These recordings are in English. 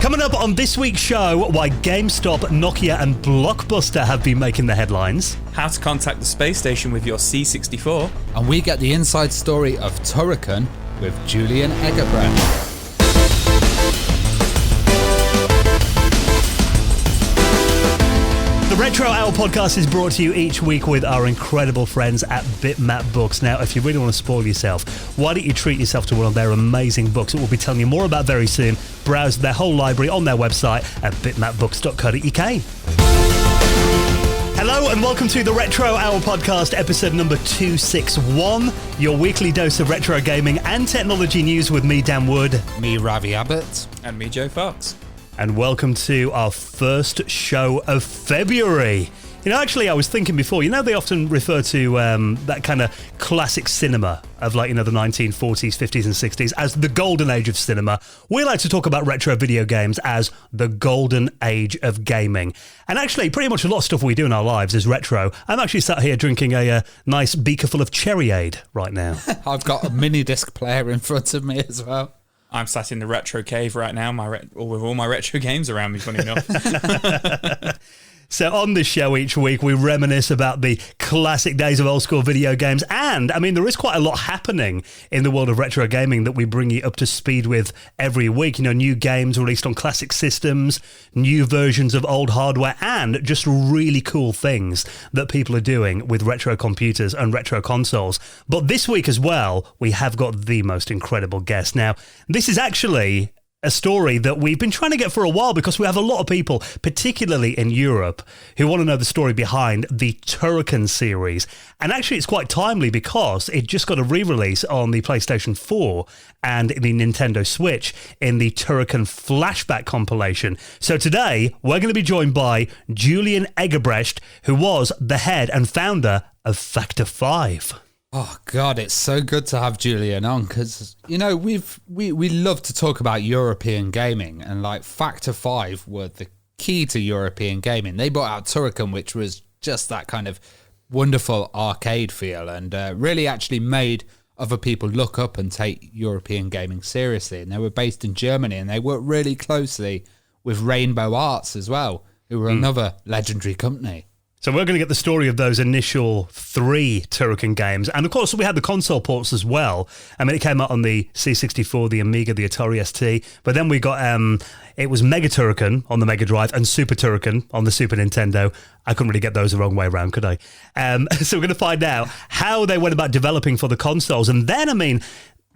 Coming up on this week's show, why GameStop, Nokia and Blockbuster have been making the headlines. How to contact the space station with your C64. And we get the inside story of Turrican with Julian Eggebrecht. The Retro Hour podcast is brought to you each week with our incredible friends at Bitmap Books. Now, if you really want to spoil yourself, why don't you treat yourself to one of their amazing books that we'll be telling you more about very soon. Browse their whole library on their website at bitmapbooks.co.uk. Hello and welcome to the Retro Hour podcast, episode number 261, your weekly dose of retro gaming and technology news with me, Dan Wood. Me, Ravi Abbott. And me, Joe Fox. And welcome to our first show of February. You know, actually, I was thinking before, you know, they often refer to that kind of classic cinema of, like, you know, the 1940s, 50s and 60s as the golden age of cinema. We like to talk about retro video games as the golden age of gaming. And actually, pretty much a lot of stuff we do in our lives is retro. I'm actually sat here drinking a nice beaker full of Cherryade right now. I've got a mini disc player in front of me as well. I'm sat in the retro cave right now, with all my retro games around me, funny enough. So on this show each week, we reminisce about the classic days of old school video games. And, I mean, there is quite a lot happening in the world of retro gaming that we bring you up to speed with every week. You know, new games released on classic systems, new versions of old hardware, and just really cool things that people are doing with retro computers and retro consoles. But this week as well, we have got the most incredible guest. Now, this is actually a story that we've been trying to get for a while because we have a lot of people, particularly in Europe, who want to know the story behind the Turrican series. And actually, it's quite timely because it just got a re-release on the PlayStation 4 and the Nintendo Switch in the Turrican Flashback compilation. So today, we're going to be joined by Julian Eggebrecht, who was the head and founder of Factor 5. Oh God, it's so good to have Julian on because, you know, we love to talk about European gaming, and like Factor 5 were the key to European gaming. They brought out Turrican, which was just that kind of wonderful arcade feel, and really actually made other people look up and take European gaming seriously. And they were based in Germany, and they worked really closely with Rainbow Arts as well, who were another legendary company. So we're going to get the story of those initial 3 Turrican games. And of course, we had the console ports as well. I mean, it came out on the C64, the Amiga, the Atari ST. But then we got, it was Mega Turrican on the Mega Drive and Super Turrican on the Super Nintendo. I couldn't really get those the wrong way around, could I? So we're going to find out how they went about developing for the consoles. And then, I mean,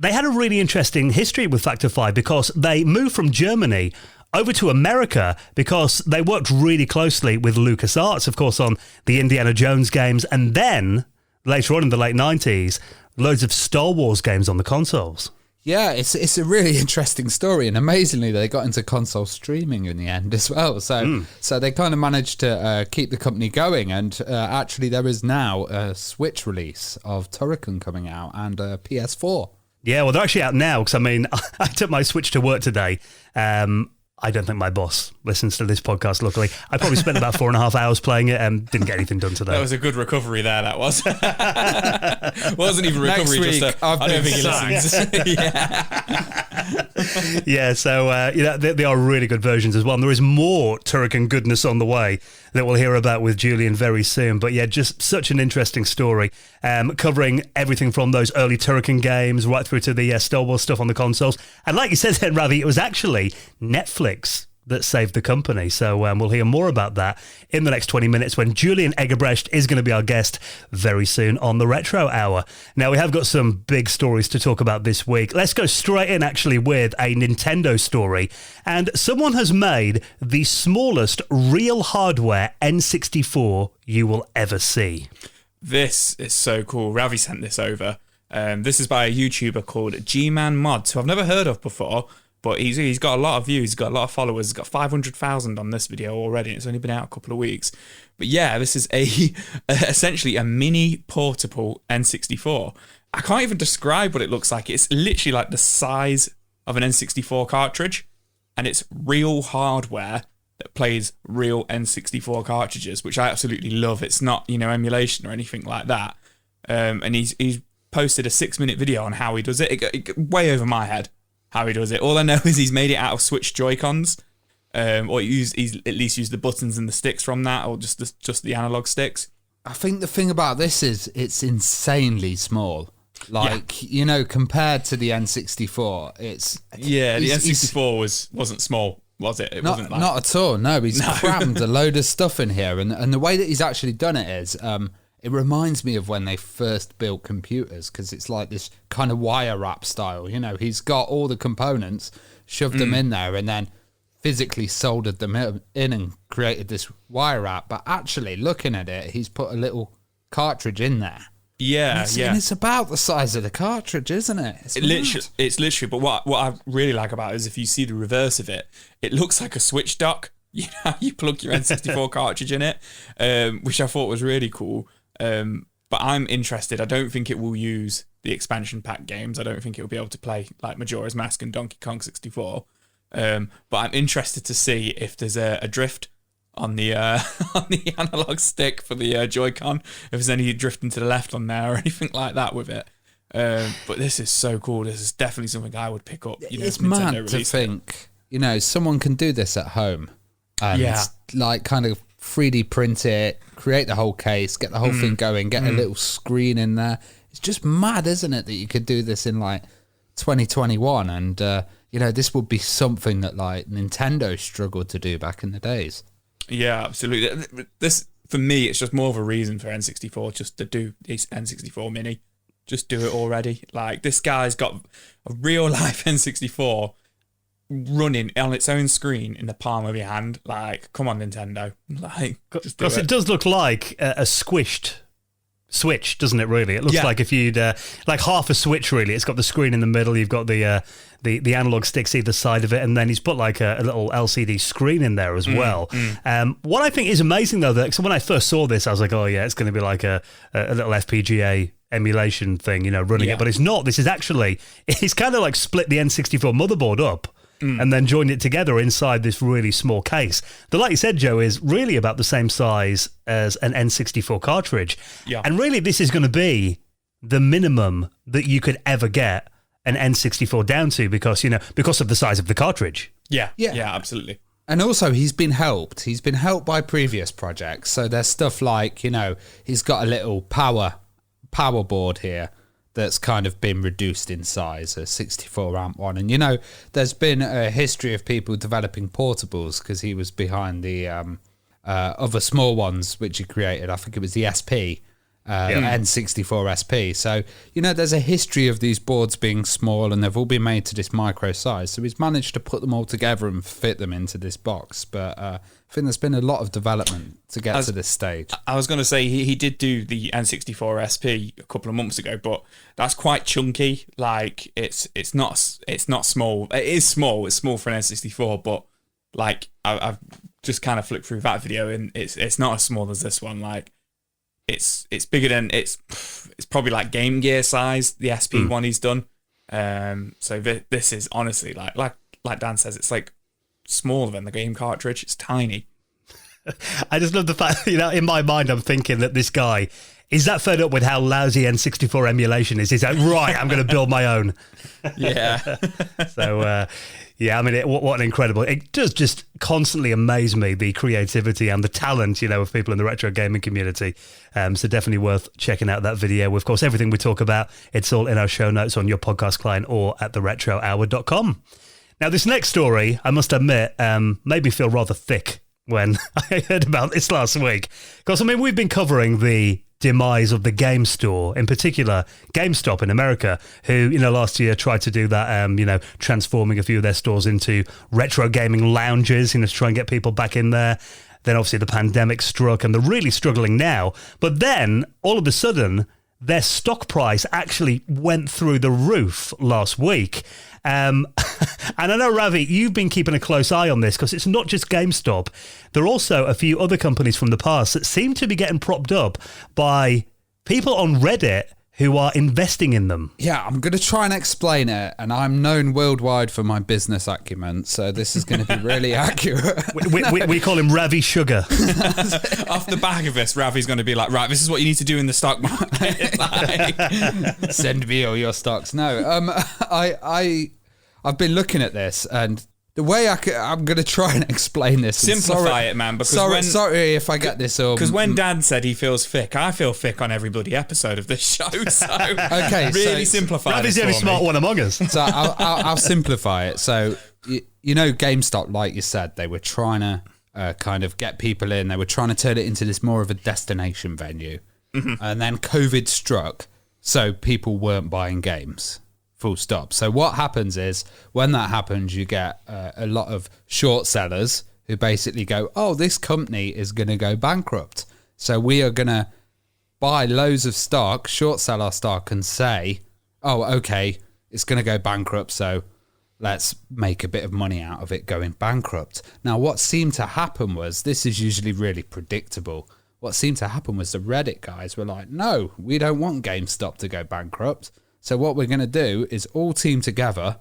they had a really interesting history with Factor 5 because they moved from Germany over to America because they worked really closely with LucasArts, of course, on the Indiana Jones games, and then, later on in the late 90s, loads of Star Wars games on the consoles. Yeah, it's a really interesting story, and amazingly, they got into console streaming in the end as well. So they kind of managed to keep the company going, and actually there is now a Switch release of Turrican coming out and a PS4. Yeah, well, they're actually out now, because, I mean, I took my Switch to work today. I don't think my boss listens to this podcast, luckily. I probably spent about 4.5 hours playing it and didn't get anything done today. That was a good recovery there, that was. Wasn't even recovery, just I don't think he listens. Yeah, so you know, they are really good versions as well. And there is more Turrican goodness on the way that we'll hear about with Julian very soon. But yeah, just such an interesting story, covering everything from those early Turrican games right through to the Star Wars stuff on the consoles. And like you said then, Ravi, it was actually Netflix that saved the company. So we'll hear more about that in the next 20 minutes when Julian Eggebrecht is going to be our guest very soon on the Retro Hour. Now, we have got some big stories to talk about this week. Let's go straight in, actually, with a Nintendo story. And someone has made the smallest real hardware N64 you will ever see. This is so cool. Ravi sent this over. This is by a YouTuber called G-Man Mods, who I've never heard of before. But he's got a lot of views, he's got a lot of followers, he's got 500,000 on this video already, and it's only been out a couple of weeks. But yeah, this is essentially a mini portable N64. I can't even describe what it looks like. It's literally like the size of an N64 cartridge, and it's real hardware that plays real N64 cartridges, which I absolutely love. It's not, you know, emulation or anything like that. And he's posted a 6-minute video on how he does it. It way over my head how he does it. All I know is he's made it out of Switch Joy-Cons. or he's at least used the buttons and the sticks from that, or just the analog sticks. I think the thing about this is it's insanely small. Compared to the N64, the N64 wasn't small, was it? It wasn't not at all. No, he's crammed a load of stuff in here, and the way that he's actually done it is, it reminds me of when they first built computers, because it's like this kind of wire wrap style. He's got all the components, shoved them in there, and then physically soldered them in and created this wire wrap. But actually, looking at it, he's put a little cartridge in there. Yeah, and it's about the size of the cartridge, isn't it? It's literally. But what I really like about it is if you see the reverse of it, it looks like a switch dock. You plug your N64 cartridge in it, which I thought was really cool. But I'm interested. I don't think it will use the expansion pack games. I don't think it will be able to play like Majora's Mask and Donkey Kong 64. But I'm interested to see if there's a drift on the on the analog stick for the Joy-Con, if there's any drifting to the left on there or anything like that with it. But this is so cool. This is definitely something I would pick up. It's mad to think, someone can do this at home and like kind of 3D print it, create the whole case, get the whole thing going, get a little screen in there. It's just mad, isn't it, that you could do this in like 2021, and this would be something that like Nintendo struggled to do back in the days. Yeah, absolutely. This, for me, it's just more of a reason for N64 just to do this N64 Mini. Just do it already. Like, this guy's got a real life N64 running on its own screen in the palm of your hand. Like, come on, Nintendo. Like, just do it. It does look like a squished Switch, doesn't it, really? It looks like if you'd like half a Switch, really. It's got the screen in the middle, you've got the analog sticks either side of it, and then he's put like a little LCD screen in there as well. What I think is amazing, though, so when I first saw this, I was like, oh yeah, it's going to be like a little FPGA emulation thing, running it, but it's not. This is actually, it's kind of like split the N64 motherboard up and then joined it together inside this really small case that, like you said, Joe, is really about the same size as an N64 cartridge. Yeah. And really, this is going to be the minimum that you could ever get an N64 down to because of the size of the cartridge. Yeah, absolutely. And also, he's been helped. He's been helped by previous projects. So there's stuff like, he's got a little power board here that's kind of been reduced in size, a 64 amp one. And, there's been a history of people developing portables because he was behind the other small ones which he created. I think it was the SP, N64 SP. So, there's a history of these boards being small and they've all been made to this micro size. So he's managed to put them all together and fit them into this box. But I think there's been a lot of development to get to this stage. I was going to say he did do the N64 SP a couple of months ago, but that's quite chunky. Like it's not small. It is small. It's small for an N64, but like I've just kind of flipped through that video and it's not as small as this one. Like it's bigger than it's probably like Game Gear size. The SP one he's done. So this is honestly like Dan says, it's like smaller than the game cartridge. It's tiny. I just love the fact, in my mind, I'm thinking that this guy is that fed up with how lousy N64 emulation is. He's like, right, I'm going to build my own. Yeah. So, what an incredible... It does just constantly amaze me, the creativity and the talent, of people in the retro gaming community. So definitely worth checking out that video. Of course, everything we talk about, it's all in our show notes on your podcast client or at theretrohour.com. Now, this next story, I must admit, made me feel rather thick when I heard about this last week. Because, we've been covering the demise of the game store, in particular GameStop in America, who, last year tried to do that, transforming a few of their stores into retro gaming lounges, to try and get people back in there. Then, obviously, the pandemic struck and they're really struggling now. But then, all of a sudden, their stock price actually went through the roof last week. And I know, Ravi, you've been keeping a close eye on this because it's not just GameStop. There are also a few other companies from the past that seem to be getting propped up by people on Reddit who are investing in them. Yeah, I'm going to try and explain it, and I'm known worldwide for my business acumen, so this is going to be really accurate. we call him Ravi Sugar. Off the back of this, Ravi's going to be like, right, this is what you need to do in the stock market. Send me all your stocks. No, I've been looking at this, and The way I'm going to try and explain this. Simplify it, man. Because sorry if I get this up. Because when Dan said he feels thick, I feel thick on every bloody episode of this show. So okay, really simplify it. Ravi's the only smart one among us. So I'll simplify it. So, you know, GameStop, like you said, they were trying to kind of get people in. They were trying to turn it into this more of a destination venue. Mm-hmm. And then COVID struck, so people weren't buying games. Full stop. So what happens is when that happens, you get a lot of short sellers who basically go, oh, this company is going to go bankrupt. So we are going to buy loads of stock, short sell our stock and say, oh, okay, it's going to go bankrupt. So let's make a bit of money out of it going bankrupt. Now, what seemed to happen was, this is usually really predictable. What seemed to happen was the Reddit guys were like, no, we don't want GameStop to go bankrupt. So what we're going to do is all team together,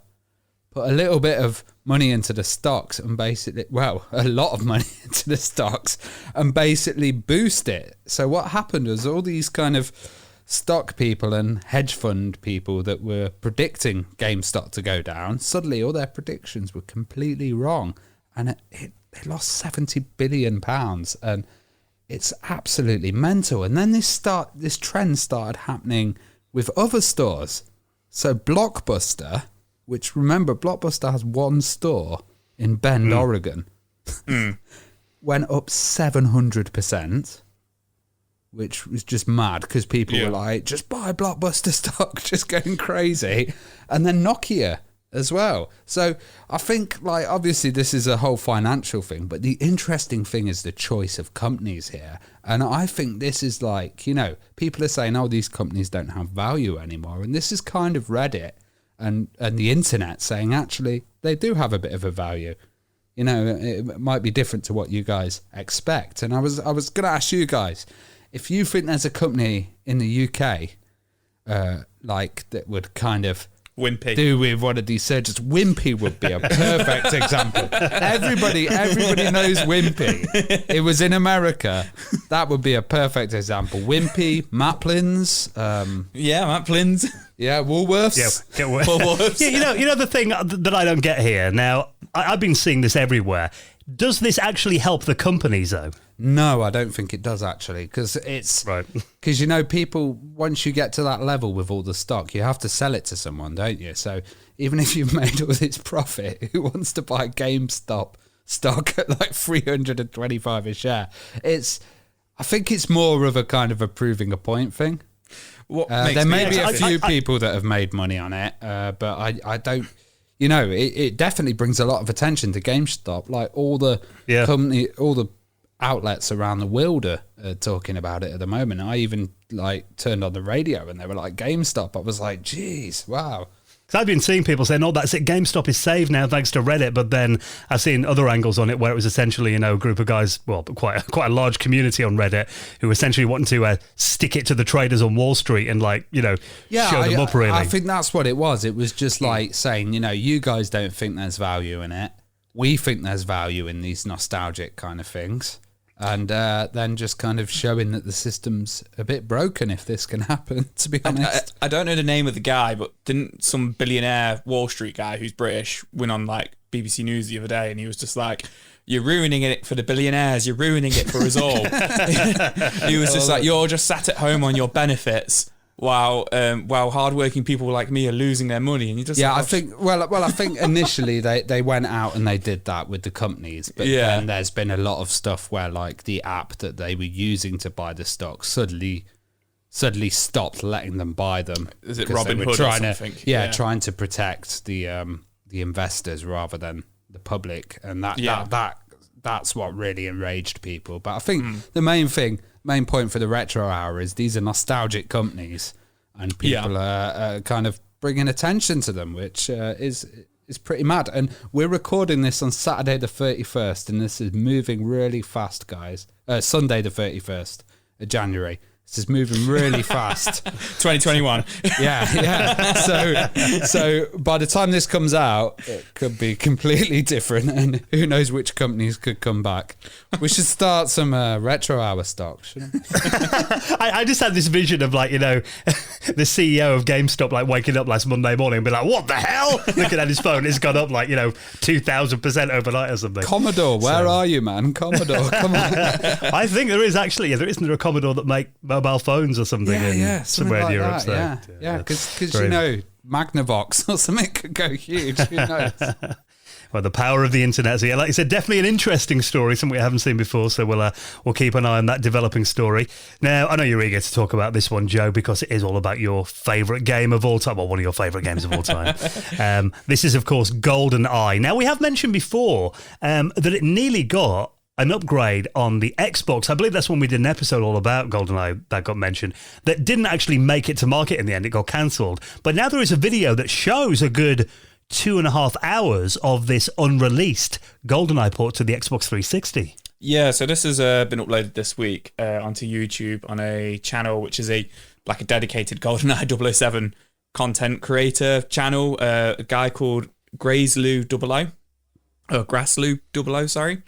put a little bit of money into the stocks and basically, well, a lot of money into the stocks and basically boost it. So what happened was all these kind of stock people and hedge fund people that were predicting GameStop to go down, suddenly all their predictions were completely wrong. And they lost £70 billion. And it's absolutely mental. And then this trend started happening with other stores. So Blockbuster, which remember, Blockbuster has one store in Bend, Oregon, went up 700%, which was just mad because people were like, just buy Blockbuster stock, just going crazy. And then Nokia as well. So I think, like, obviously this is a whole financial thing, but the interesting thing is the choice of companies here. And I think this is like, you know, people are saying, oh, these companies don't have value anymore. And this is kind of Reddit and the internet saying, actually, they do have a bit of a value. You know, it might be different to what you guys expect. And I was going to ask you guys, if you think there's a company in the UK, like, that would kind of Wimpy. do with one of these surgeons. Wimpy would be a perfect example. Everybody knows Wimpy. It was in America. That would be a perfect example. Wimpy, Maplin's. Maplin's. Yeah, Woolworths. Yeah, Woolworths. Yeah, you know the thing that I don't get here. Now, I've been seeing this everywhere. Does this actually help the companies, though? No, I don't think it does, actually, because it's right. Because, you know, people, once you get to that level with all the stock, you have to sell it to someone, don't you? So even if you've made all this profit, who wants to buy GameStop stock at like $325 a share? I think it's more of a kind of a proving a point thing. There may be a few people that have made money on it, but I don't. You know, it definitely brings a lot of attention to GameStop. Like all the all the outlets around the world are talking about it at the moment. I even like turned on the radio and they were like GameStop. I was like, geez, wow. Because I've been seeing people saying, "Oh, that's it. GameStop is saved now thanks to Reddit." But then I've seen other angles on it where it was essentially, you know, a group of guys, well, quite a large community on Reddit who essentially wanting to stick it to the traders on Wall Street and, like, you know, show them up. Really, I think that's what it was. It was just like saying, you know, you guys don't think there's value in it. We think there's value in these nostalgic kind of things. And then just kind of showing that the system's a bit broken if this can happen, to be honest. I don't know the name of the guy, but didn't some billionaire Wall Street guy who's British win on like BBC News the other day, and he was just like, you're ruining it for the billionaires, you're ruining it for us all. He was just like, you're just sat at home on your benefits while hardworking people like me are losing their money, and you just I think initially they went out and they did that with the companies, but then there's been a lot of stuff where like the app that they were using to buy the stock suddenly stopped letting them buy them. Is it Robinhood or something? Trying to protect the investors rather than the public, and that's what really enraged people. But I think the main point for the Retro Hour is these are nostalgic companies, and people are kind of bringing attention to them, which is pretty mad. And we're recording this on Saturday the 31st, and this is moving really fast, guys. Sunday the 31st of January. This is moving really fast. 2021. Yeah. So by the time this comes out, it could be completely different, and who knows which companies could come back. We should start some retro hour stock, shouldn't we? I just had this vision of, like, you know, the CEO of GameStop, like, waking up last Monday morning and be like, what the hell? Looking at his phone, it's gone up, like, you know, 2,000% overnight or something. Commodore, where are you, man? Commodore, come on. I think there is actually, isn't there a Commodore that make mobile phones or something somewhere in Europe? Yeah, because you know, Magnavox or something could go huge. Who knows? Well, the power of the internet. So, yeah, like you said, definitely an interesting story, something we haven't seen before. So we'll keep an eye on that developing story. Now, I know you're eager to talk about this one, Joe, because it is all about your favourite game of all time, or one of your favourite games of all time. This is, of course, GoldenEye. Now, we have mentioned before that it nearly got an upgrade on the Xbox. I believe that's when we did an episode all about GoldenEye that got mentioned, that didn't actually make it to market in the end. It got cancelled. But now there is a video that shows a good 2.5 hours of this unreleased GoldenEye port to the Xbox 360. Yeah, so this has been uploaded this week onto YouTube on a channel which is a dedicated GoldenEye 007 content creator channel, a guy called Grassloo 00, sorry.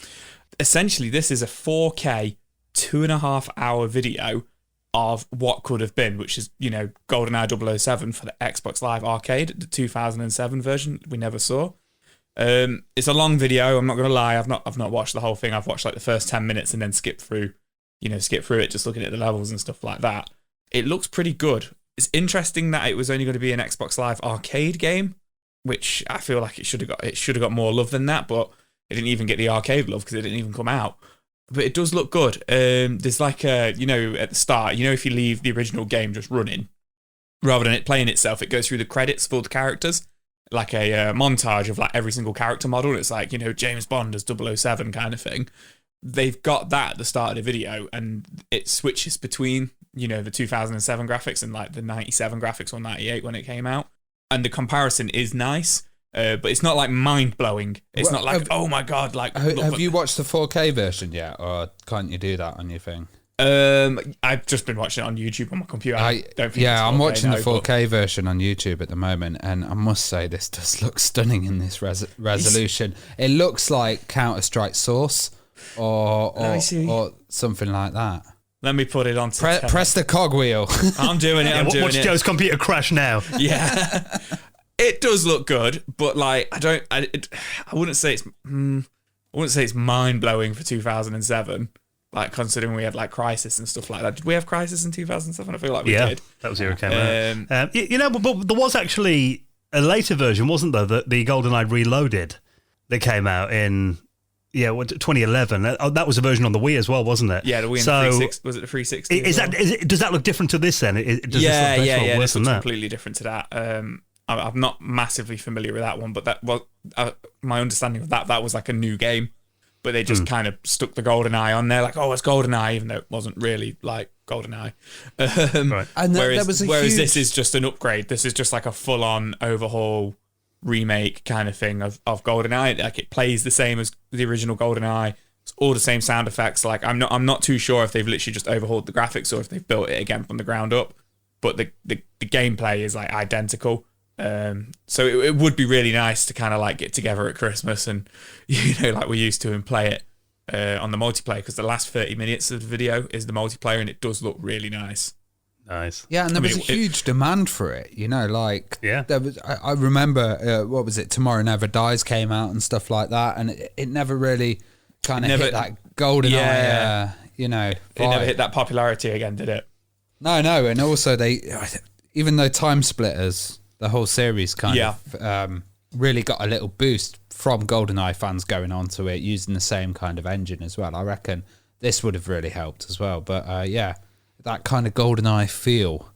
Essentially, this is a 4K 2.5 hour video of what could have been, which is, you know, GoldenEye 007 for the Xbox Live Arcade, the 2007 version we never saw. It's a long video. I'm not going to lie. I've not watched the whole thing. I've watched like the first 10 minutes and then skip through it, just looking at the levels and stuff like that. It looks pretty good. It's interesting that it was only going to be an Xbox Live Arcade game, which I feel like it should have got more love than that, but it didn't even get the arcade love because it didn't even come out. But it does look good. There's like at the start, if you leave the original game just running, rather than it playing itself, it goes through the credits for the characters, like a montage of like every single character model. It's like, James Bond as 007 kind of thing. They've got that at the start of the video, and it switches between, the 2007 graphics and like the 97 graphics or 98 when it came out. And the comparison is nice. But it's not like mind blowing. It's not like, oh my god! Like, have you watched the 4K version yet, or can't you do that on your thing? I've just been watching it on YouTube on my computer. I'm watching the 4K version on YouTube at the moment, and I must say this does look stunning in this resolution. It looks like Counter-Strike Source or something like that. Let me put it on. Press the cogwheel. I'm doing it. Watch Joe's computer crash now. Yeah. It does look good, but like I wouldn't say it's mind blowing for 2007. Like, considering we had like Crysis and stuff like that. Did we have Crysis in 2007? I feel like we did. That was the year it came out. But there was actually a later version, wasn't there? The GoldenEye Reloaded that came out in 2011. That was a version on the Wii as well, wasn't it? Yeah, the Wii. Was it the 360? Does that look different to this then? Does this looks completely different to that. I'm not massively familiar with that one, but that was my understanding of that. That was like a new game, but they just kind of stuck the GoldenEye on there, like, oh, it's GoldenEye, even though it wasn't really like GoldenEye. Right. And whereas this is just an upgrade. This is just like a full-on overhaul remake kind of thing of GoldenEye. Like, it plays the same as the original GoldenEye. It's all the same sound effects. Like, I'm not too sure if they've literally just overhauled the graphics or if they've built it again from the ground up. But the gameplay is like identical. So it would be really nice to kind of like get together at Christmas and, like we used to, and play it on the multiplayer, because the last 30 minutes of the video is the multiplayer, and it does look really nice. Nice. Yeah, and there was a huge demand for it, there was, I remember, what was it, Tomorrow Never Dies came out and stuff like that, and it never really kind of hit that GoldenEye, It never hit that popularity again, did it? No, and also even though Time Splitters, the whole series kind of really got a little boost from GoldenEye fans going onto it, using the same kind of engine as well. I reckon this would have really helped as well. But that kind of GoldenEye feel,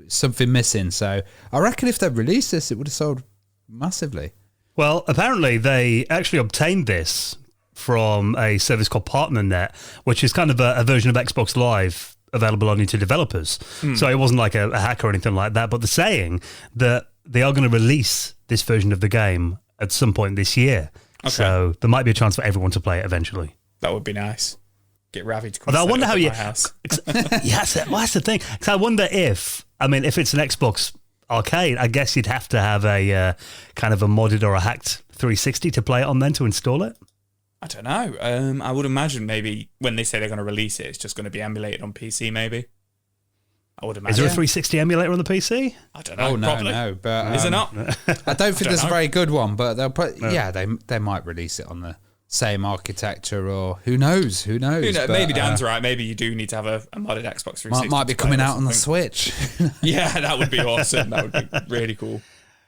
something missing. So I reckon if they'd released this, it would have sold massively. Well, apparently they actually obtained this from a service called PartnerNet, which is kind of a version of Xbox Live available only to developers. So it wasn't like a hack or anything like that, but they're saying that they are going to release this version of the game at some point this year. Okay. So there might be a chance for everyone to play it eventually. That would be nice. Get Ravi to come. Although I wonder how my you. house. Yeah, that's the thing. So I wonder if if it's an Xbox Arcade, I guess you'd have to have a kind of a modded or a hacked 360 to play it on then to install it. I don't know. I would imagine maybe when they say they're going to release it, it's just going to be emulated on PC. Maybe. I would imagine. Is there a 360 emulator on the PC? I don't know. Oh no, probably. no, but Is it not? I don't think there's a know. very good one, but they'll put. No. Yeah, they might release it on the same architecture, or who knows? Who knows? But, maybe Dan's right. Maybe you do need to have a modded Xbox 360. Might be coming out on the Switch. Yeah, that would be awesome. That would be really cool.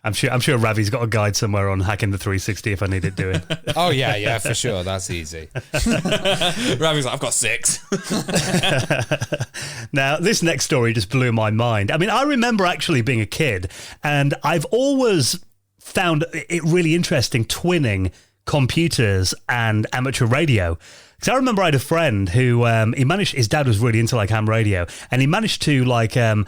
I'm sure Ravi's got a guide somewhere on hacking the 360 if I need it doing. Oh yeah, for sure. That's easy. Ravi's like, I've got 6. Now, this next story just blew my mind. I mean, I remember actually being a kid, and I've always found it really interesting twinning computers and amateur radio. Because I remember I had a friend who his dad was really into like ham radio, and he managed to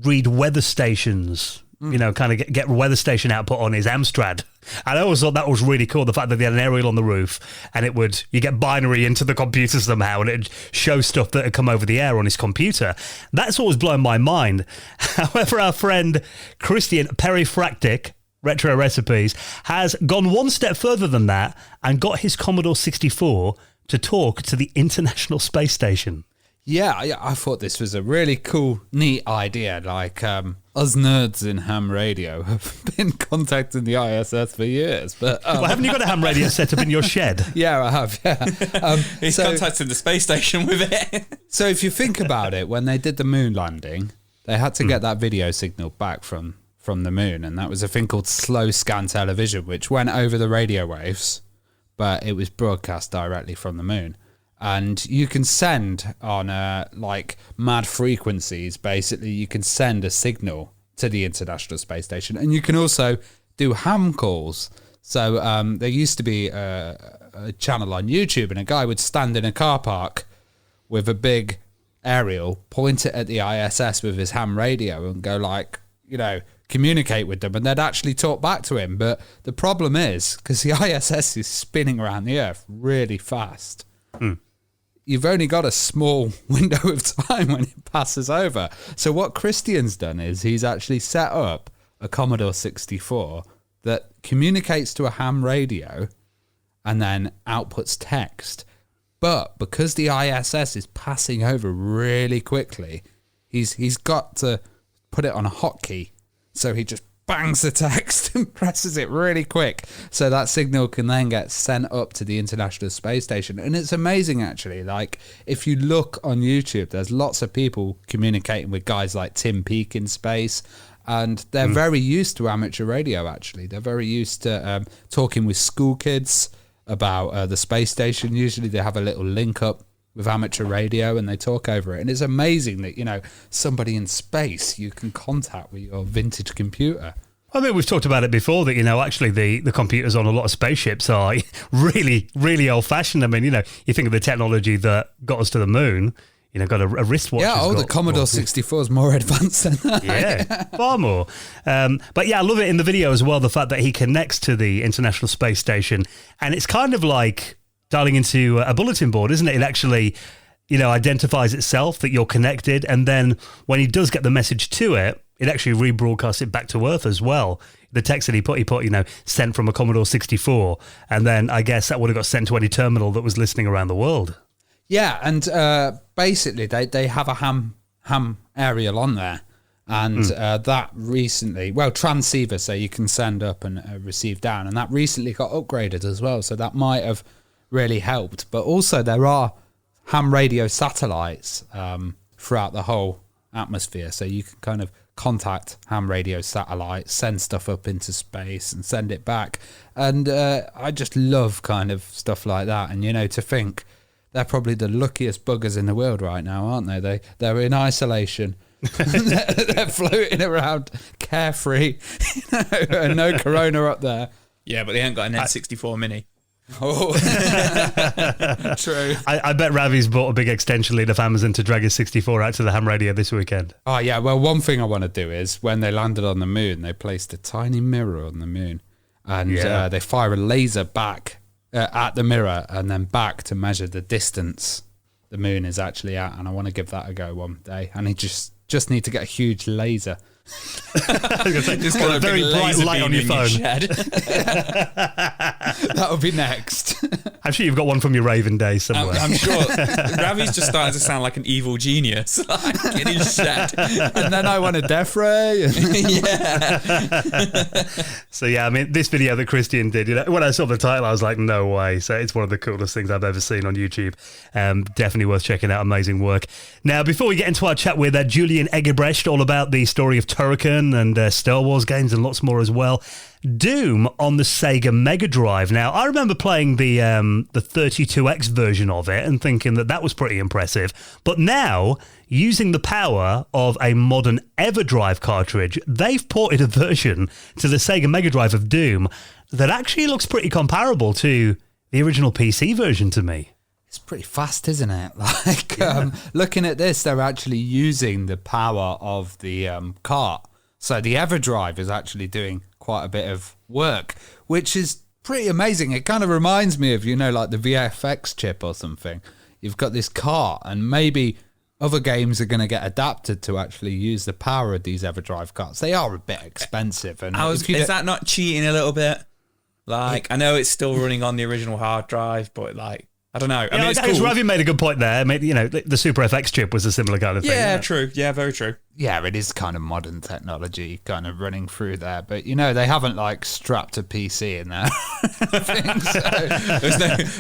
read weather stations. Kind of get weather station output on his Amstrad. And I always thought that was really cool, the fact that they had an aerial on the roof and you get binary into the computer somehow and it'd show stuff that had come over the air on his computer. That's always blown my mind. However, our friend Christian Perifractic, Retro Recipes, has gone one step further than that and got his Commodore 64 to talk to the International Space Station. Yeah, I thought this was a really cool, neat idea. Like, us nerds in ham radio have been contacting the ISS for years. But well, haven't you got a ham radio set up in your shed? Yeah, I have, yeah. He's contacted the space station with it. So if you think about it, when they did the moon landing, they had to get that video signal back from the moon. And that was a thing called slow scan television, which went over the radio waves, but it was broadcast directly from the moon. And you can send on mad frequencies. Basically, you can send a signal to the International Space Station, and you can also do ham calls. So there used to be a channel on YouTube, and a guy would stand in a car park with a big aerial, point it at the ISS with his ham radio, and go communicate with them, and they'd actually talk back to him. But the problem is, because the ISS is spinning around the Earth really fast. You've only got a small window of time when it passes over. So what Christian's done is he's actually set up a Commodore 64 that communicates to a ham radio and then outputs text. But because the ISS is passing over really quickly, he's got to put it on a hotkey. So he just bangs the text and presses it really quick, so that signal can then get sent up to the International Space Station. And it's amazing, actually. Like, if you look on YouTube, there's lots of people communicating with guys like Tim Peake in space, and they're very used to amateur radio, actually. They're very used to talking with school kids about the space station. Usually they have a little link up with amateur radio and they talk over it. And it's amazing that, somebody in space you can contact with your vintage computer. I mean, we've talked about it before that, actually the computers on a lot of spaceships are really, really old-fashioned. I mean, you think of the technology that got us to the moon, got a wristwatch. Yeah, the Commodore 64 is more advanced than that. Yeah, far more. But yeah, I love it in the video as well, the fact that he connects to the International Space Station. And it's kind of like dialing into a bulletin board, isn't it? It actually, identifies itself that you're connected. And then when he does get the message to it, it actually rebroadcasts it back to Earth as well. The text that he put, sent from a Commodore 64. And then I guess that would have got sent to any terminal that was listening around the world. Yeah, and basically they have a ham aerial on there. And that recently, transceiver, so you can send up and receive down. And that recently got upgraded as well. So that might have really helped. But also there are ham radio satellites throughout the whole atmosphere. So you can kind of contact ham radio satellites, send stuff up into space and send it back. And I just love kind of stuff like that. And, to think they're probably the luckiest buggers in the world right now, aren't they? They're in isolation. they're floating around carefree, and no corona up there. Yeah, but they ain't got an N64 Mini. Oh, true. I bet Ravi's bought a big extension lead of Amazon to drag his 64 out to the ham radio this weekend. Oh, yeah. Well, one thing I want to do is when they landed on the moon, they placed a tiny mirror on the moon and they fire a laser back at the mirror and then back to measure the distance the moon is actually out, and I want to give that a go one day. And I just need to get a huge laser. Just got a very bright light on your phone. That would be next. I'm sure you've got one from your Raven days somewhere. I'm sure. Ravi's just starting to sound like an evil genius, like in his shed. And then I want a death ray. Yeah. So yeah, I mean, this video that Christian did, when I saw the title, I was like, no way. So it's one of the coolest things I've ever seen on YouTube. Definitely worth checking out. Amazing work. Now, before we get into our chat with Julian Eggebrecht, all about the story of Turrican and Star Wars games and lots more as well. Doom on the Sega Mega Drive. Now, I remember playing the 32X version of it and thinking that was pretty impressive. But now, using the power of a modern EverDrive cartridge, they've ported a version to the Sega Mega Drive of Doom that actually looks pretty comparable to the original PC version to me. It's pretty fast, isn't it? Like, looking at this, they're actually using the power of the cart. So the EverDrive is actually doing quite a bit of work, which is pretty amazing. It kind of reminds me of, like the VFX chip or something. You've got this cart, and maybe other games are going to get adapted to actually use the power of these EverDrive carts. They are a bit expensive. And is that not cheating a little bit? Like, I know it's still running on the original hard drive, but like, I don't know. I mean, it's cool. Ravi made a good point there. I mean, the Super FX chip was a similar kind of thing. Yeah, true. Yeah, very true. Yeah, it is kind of modern technology kind of running through there. But, they haven't, like, strapped a PC in there. I think so.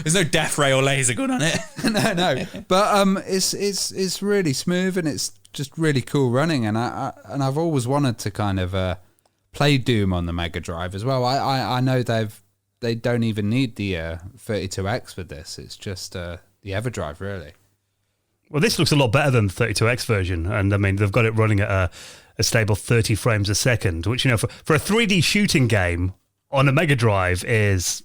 There's no death ray or laser gun on it. No. But it's really smooth, and it's just really cool running. And I've always wanted to kind of play Doom on the Mega Drive as well. I know they don't even need the 32X for this. It's just the EverDrive, really. Well, this looks a lot better than the 32X version. And, I mean, they've got it running at a stable 30 frames a second, which, for a 3D shooting game on a Mega Drive is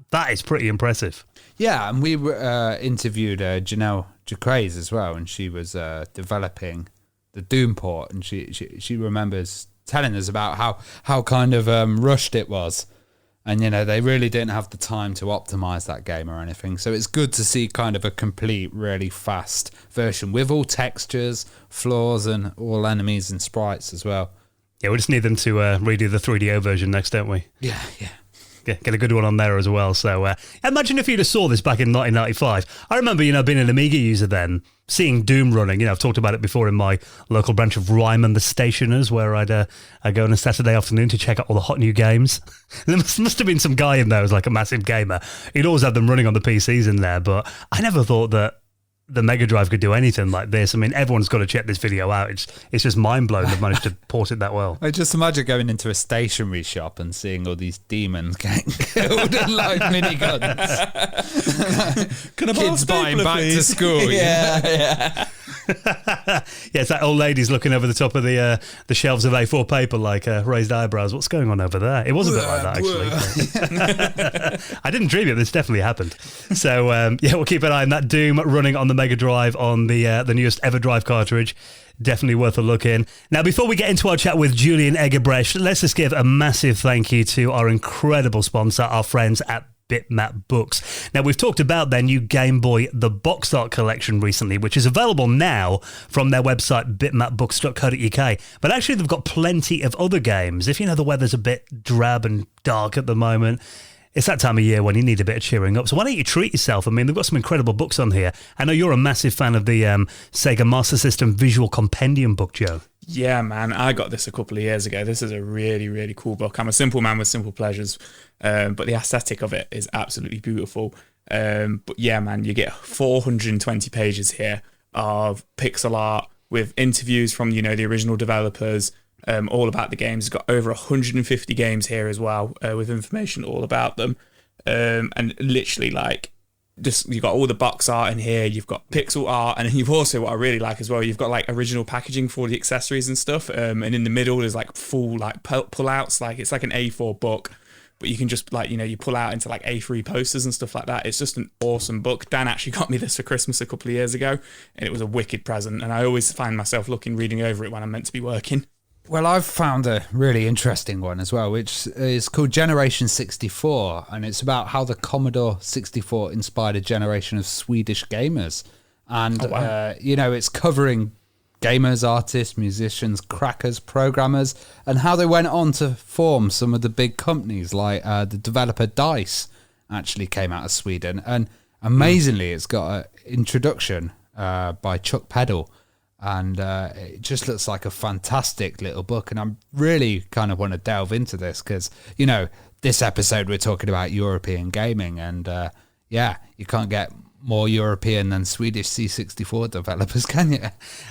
pretty impressive. Yeah, and we interviewed Janelle Jacraze as well, and she was developing the Doom port, and she remembers telling us about how kind of rushed it was. And, they really didn't have the time to optimize that game or anything. So it's good to see kind of a complete, really fast version with all textures, floors, and all enemies and sprites as well. Yeah, we just need them to redo the 3DO version next, don't we? Yeah. Get a good one on there as well. So imagine if you'd have saw this back in 1995. I remember, being an Amiga user then, seeing Doom running. I've talked about it before in my local branch of Ryman, the Stationers, where I'd go on a Saturday afternoon to check out all the hot new games. There must have been some guy in there who was like a massive gamer. He'd always have them running on the PCs in there, but I never thought that the Mega Drive could do anything like this. I mean, everyone's got to check this video out. It's just mind-blowing they've managed to port it that well. I just imagine going into a stationery shop and seeing all these demons getting killed and like miniguns. Kids buying back to school. Yeah. Yeah, it's that old lady's looking over the top of the shelves of A4 paper like raised eyebrows. What's going on over there? It was a bit like that, actually. I didn't dream it. This definitely happened. So, we'll keep an eye on that Doom running on the Mega Drive on the newest EverDrive cartridge. Definitely worth a look in. Now, before we get into our chat with Julian Eggebrecht, let's just give a massive thank you to our incredible sponsor, our friends at Bitmap Books. Now, we've talked about their new Game Boy The Box Art collection recently, which is available now from their website, bitmapbooks.co.uk. But actually, they've got plenty of other games. If the weather's a bit drab and dark at the moment, it's that time of year when you need a bit of cheering up. So why don't you treat yourself? I mean, they've got some incredible books on here. I know you're a massive fan of the Sega Master System Visual Compendium book, Joe. Yeah, man. I got this a couple of years ago. This is a really, really cool book. I'm a simple man with simple pleasures, but the aesthetic of it is absolutely beautiful. But yeah, man, you get 420 pages here of pixel art with interviews from, the original developers, all about the games. It's got over 150 games here as well, with information all about them. And literally, like, just you've got all the box art in here, you've got pixel art, and you've also, what I really like as well, you've got like original packaging for the accessories and stuff. And in the middle, there's like full like pull-outs, like it's like an A4 book, but you can just like, you pull out into like A3 posters and stuff like that. It's just an awesome book. Dan actually got me this for Christmas a couple of years ago, and it was a wicked present. And I always find myself reading over it when I'm meant to be working. Well, I've found a really interesting one as well, which is called Generation 64, and it's about how the Commodore 64 inspired a generation of Swedish gamers. And, it's covering gamers, artists, musicians, crackers, programmers, and how they went on to form some of the big companies, like the developer DICE actually came out of Sweden. And amazingly, it's got an introduction by Chuck Peddle. And it just looks like a fantastic little book. And I really kind of want to delve into this because, this episode we're talking about European gaming. And you can't get more European than Swedish C64 developers, can you?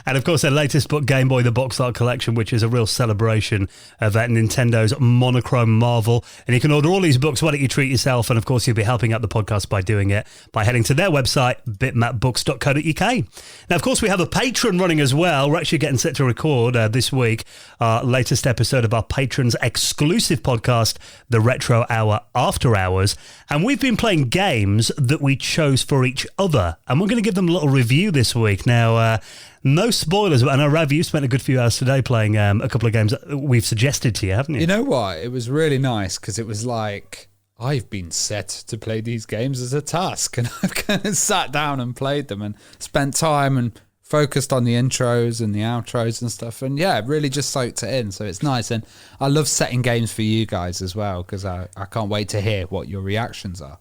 And of course, their latest book, Game Boy, the Box Art Collection, which is a real celebration of Nintendo's monochrome marvel. And you can order all these books. Why don't you treat yourself? And of course, you'll be helping out the podcast by doing it by heading to their website, bitmapbooks.co.uk. Now, of course, we have a Patreon running as well. We're actually getting set to record this week our latest episode of our patrons' exclusive podcast, The Retro Hour After Hours. And we've been playing games that we chose for each other, and we're going to give them a little review this week. Now, no spoilers, but I know, Rav, you spent a good few hours today playing a couple of games that we've suggested to you, haven't you? You know what? It was really nice because it was like, I've been set to play these games as a task, and I've kind of sat down and played them and spent time and focused on the intros and the outros and stuff, and really just soaked it in. So it's nice, and I love setting games for you guys as well because I can't wait to hear what your reactions are.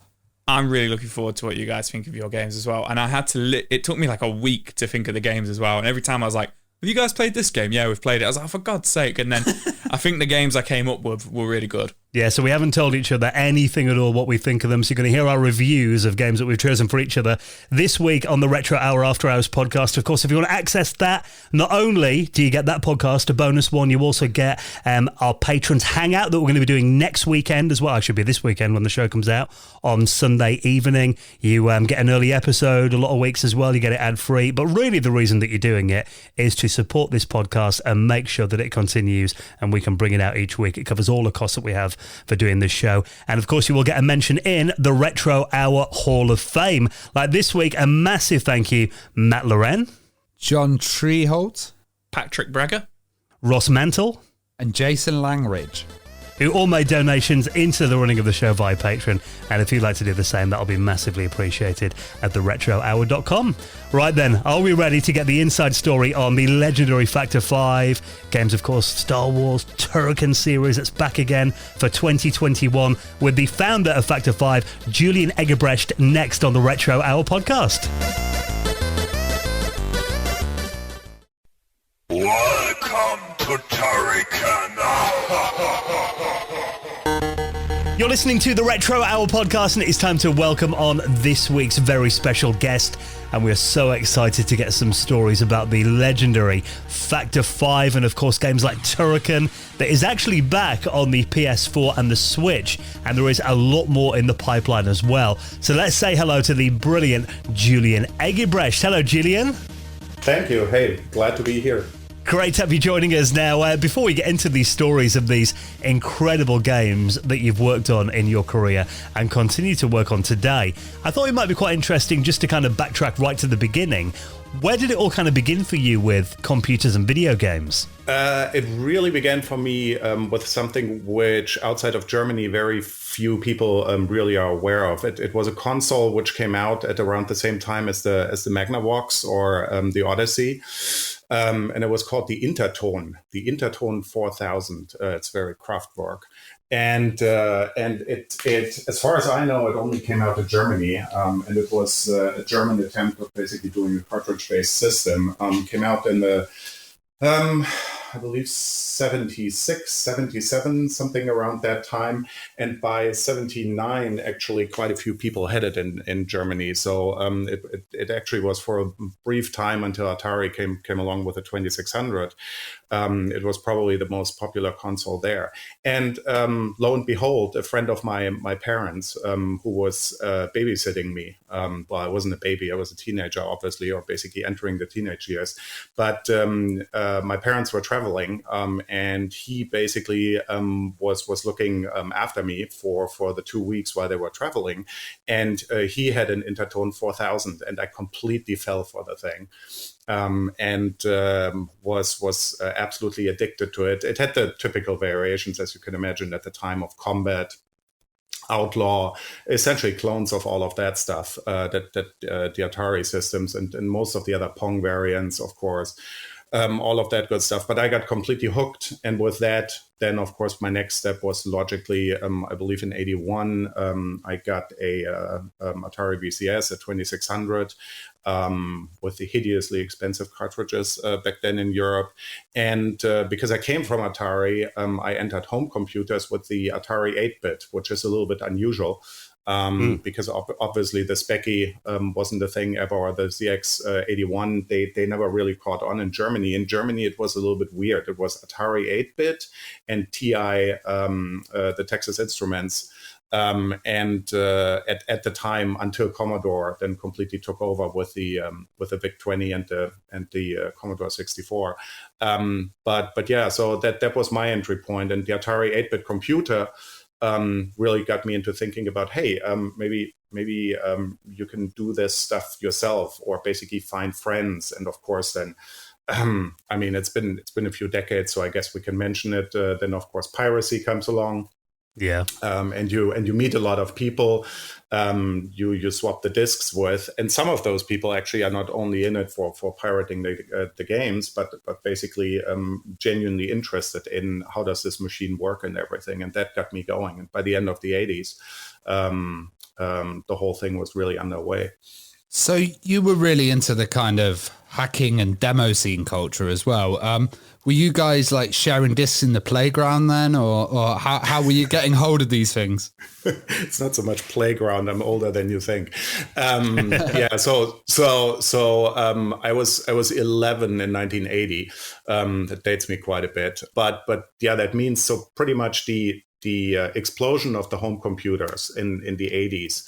I'm really looking forward to what you guys think of your games as well. And I had to, it took me like a week to think of the games as well. And every time I was like, have you guys played this game? Yeah, we've played it. I was like, for God's sake. And then I think the games I came up with were really good. Yeah, so we haven't told each other anything at all what we think of them. So you're going to hear our reviews of games that we've chosen for each other this week on the Retro Hour After Hours podcast. Of course, if you want to access that, not only do you get that podcast, a bonus one, you also get our patrons hangout that we're going to be doing next weekend as well. It should be this weekend when the show comes out on Sunday evening. You get an early episode a lot of weeks as well. You get it ad-free. But really the reason that you're doing it is to support this podcast and make sure that it continues and we can bring it out each week. It covers all the costs that we have for doing this show. And of course, you will get a mention in the Retro Hour Hall of Fame. Like this week, a massive thank you, Matt Loren, John Treeholt, Patrick Braga, Ross Mantle, and Jason Langridge, who all made donations into the running of the show via Patreon. And if you'd like to do the same, that'll be massively appreciated at theretrohour.com. Right then, are we ready to get the inside story on the legendary Factor 5 games? Of course, Star Wars Turrican series that's back again for 2021 with the founder of Factor 5, Julian Eggebrecht, next on the Retro Hour podcast. Welcome to Turrican. You're listening to the Retro Hour podcast, and it's time to welcome on this week's very special guest. And we're so excited to get some stories about the legendary Factor 5 and, of course, games like Turrican that is actually back on the PS4 and the Switch. And there is a lot more in the pipeline as well. So let's say hello to the brilliant Julian Eggebrecht. Hello, Julian. Thank you. Hey, glad to be here. Great to have you joining us now. Before we get into these stories of these incredible games that you've worked on in your career and continue to work on today, I thought it might be quite interesting just to kind of backtrack right to the beginning. Where did it all kind of begin for you with computers and video games? It really began for me with something which outside of Germany, very few people really are aware of. It was a console which came out at around the same time as the Magnavox or the Odyssey. And it was called the Interton 4000. It's very Kraftwerk. And it, as far as I know, it only came out in Germany. And it was a German attempt of basically doing a cartridge-based system. Came out in the, I believe, 76, 77, something around that time. And by 79, actually, quite a few people had it in Germany. So it actually was for a brief time until Atari came along with the 2600. It was probably the most popular console there. And lo and behold, a friend of my parents who was babysitting me, well, I wasn't a baby, I was a teenager, obviously, or basically entering the teenage years. But my parents were traveling, and he basically was looking after me for the 2 weeks while they were traveling. And he had an Interton 4000, and I completely fell for the thing. And was absolutely addicted to it. It had the typical variations, as you can imagine, at the time of combat, outlaw, essentially clones of all of that stuff, the Atari systems and most of the other Pong variants, of course, all of that good stuff. But I got completely hooked. And with that, then, of course, my next step was logically, I believe in 81, I got a Atari VCS, a 2600, with the hideously expensive cartridges back then in Europe. And because I came from Atari, I entered home computers with the Atari 8-bit, which is a little bit unusual. Because obviously the Specky wasn't a thing ever, or the ZX81, they never really caught on in Germany. In Germany, it was a little bit weird. It was Atari 8-bit and TI, the Texas Instruments, and at the time until Commodore then completely took over with the VIC-20 and the Commodore 64. But yeah, so that was my entry point, and the Atari 8-bit computer really got me into thinking about, hey, maybe you can do this stuff yourself, or basically find friends. And of course, then, I mean, it's been a few decades, so I guess we can mention it. Then, of course, piracy comes along. Yeah, and you meet a lot of people you swap the discs with, and some of those people actually are not only in it for pirating the games, but basically genuinely interested in how does this machine work and everything, and that got me going. And by the end of the 80s, the whole thing was really underway. So you were really into the kind of hacking and demo scene culture as well. Were you guys like sharing discs in the playground then, or how were you getting hold of these things? It's not so much playground. I'm older than you think. Yeah. So I was 11 in 1980. That dates me quite a bit. But yeah, that means so pretty much the explosion of the home computers in the 80s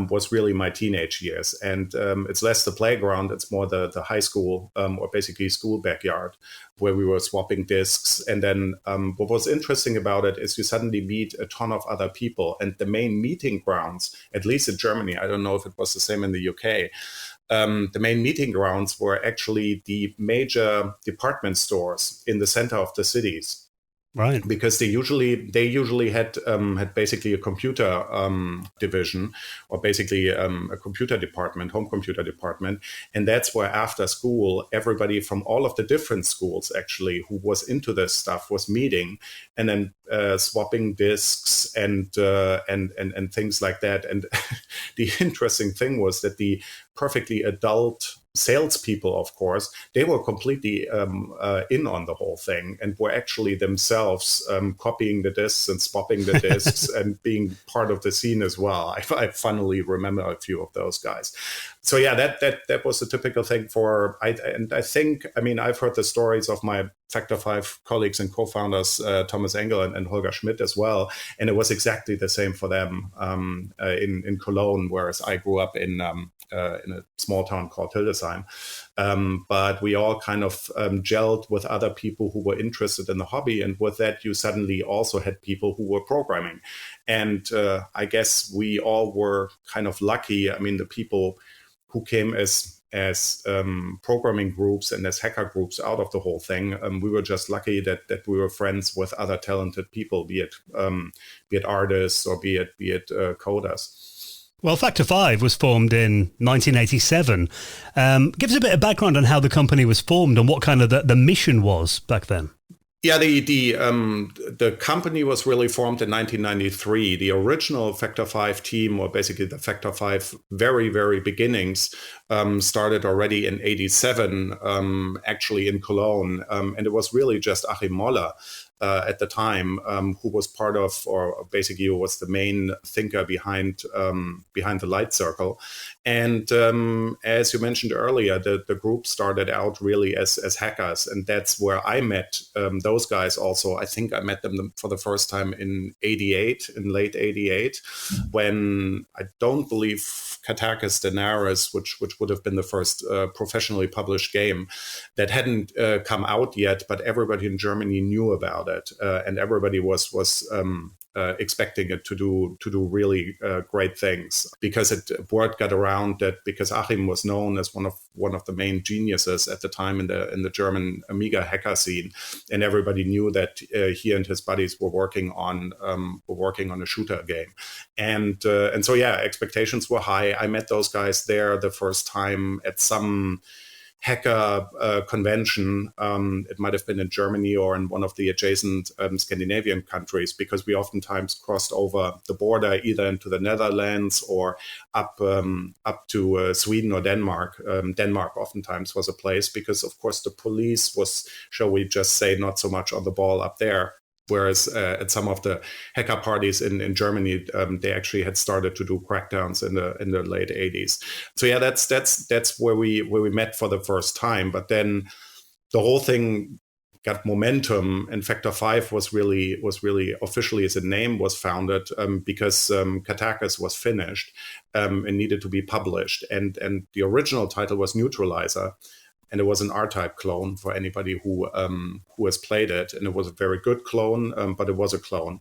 was really my teenage years. And it's less the playground, it's more the high school or basically school backyard where we were swapping discs. And then what was interesting about it is you suddenly meet a ton of other people. And the main meeting grounds, at least in Germany, I don't know if it was the same in the UK, the main meeting grounds were actually the major department stores in the center of the cities. Right, because they usually had basically a computer division, or basically a computer department, home computer department, and that's where after school everybody from all of the different schools actually who was into this stuff was meeting, and then swapping discs and things like that. And the interesting thing was that the perfectly adult salespeople, of course, they were completely in on the whole thing and were actually themselves copying the discs and swapping the discs and being part of the scene as well. I funnily remember a few of those guys. So yeah, that was the typical thing I think, I mean, I've heard the stories of my Factor 5 colleagues and co-founders, Thomas Engel and Holger Schmidt as well. And it was exactly the same for them in Cologne, whereas I grew up in a small town called Hildesheim. But we all kind of gelled with other people who were interested in the hobby. And with that, you suddenly also had people who were programming. And I guess we all were kind of lucky. I mean, the people who came as programming groups and as hacker groups out of the whole thing, we were just lucky that we were friends with other talented people, be it artists or be it coders. Well, Factor 5 was formed in 1987. Give us a bit of background on how the company was formed and what kind of the mission was back then. Yeah, the company was really formed in 1993. The original Factor 5 team, or basically the Factor 5 very, very beginnings, started already in 87, actually in Cologne. And it was really just Achim Moller at the time, who was part of, or basically who was the main thinker behind the Light Circle. And as you mentioned earlier, the group started out really as hackers, and that's where I met those guys. Also, I think I met them for the first time in late '88, when I don't believe Katakis Daenerys, which would have been the first professionally published game, that hadn't come out yet, but everybody in Germany knew about it, and everybody was expecting it to do really great things, because word got around that because Achim was known as one of the main geniuses at the time in the German Amiga hacker scene, and everybody knew that he and his buddies were working on a shooter game, and so yeah, expectations were high. I met those guys there the first time at some hacker convention. It might have been in Germany or in one of the adjacent Scandinavian countries, because we oftentimes crossed over the border either into the Netherlands or up to Sweden or Denmark. Denmark oftentimes was a place, because of course the police was, shall we just say, not so much on the ball up there. Whereas at some of the hacker parties in Germany, they actually had started to do crackdowns in the late 80s. So yeah, that's where we met for the first time. But then the whole thing got momentum, and Factor 5 was really officially, as a name, was founded because Katakis was finished and needed to be published, and the original title was Neutralizer. And it was an R-Type clone for anybody who has played it. And it was a very good clone, but it was a clone.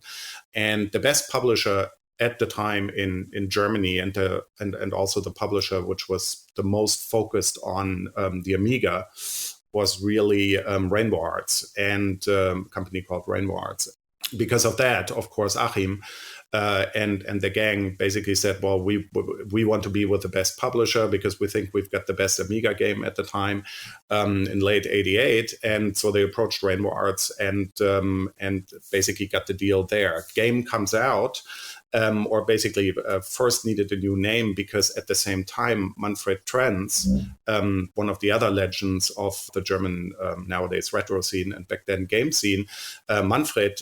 And the best publisher at the time in Germany, and also the publisher which was the most focused on the Amiga, was really Rainbow Arts, and a company called Rainbow Arts. Because of that, of course, Achim and the gang basically said, well, we want to be with the best publisher because we think we've got the best Amiga game at the time in late 88. And so they approached Rainbow Arts and basically got the deal there. Game comes out, or basically first needed a new name, because at the same time, Manfred Trenz, one of the other legends of the German nowadays retro scene and back then game scene, Manfred,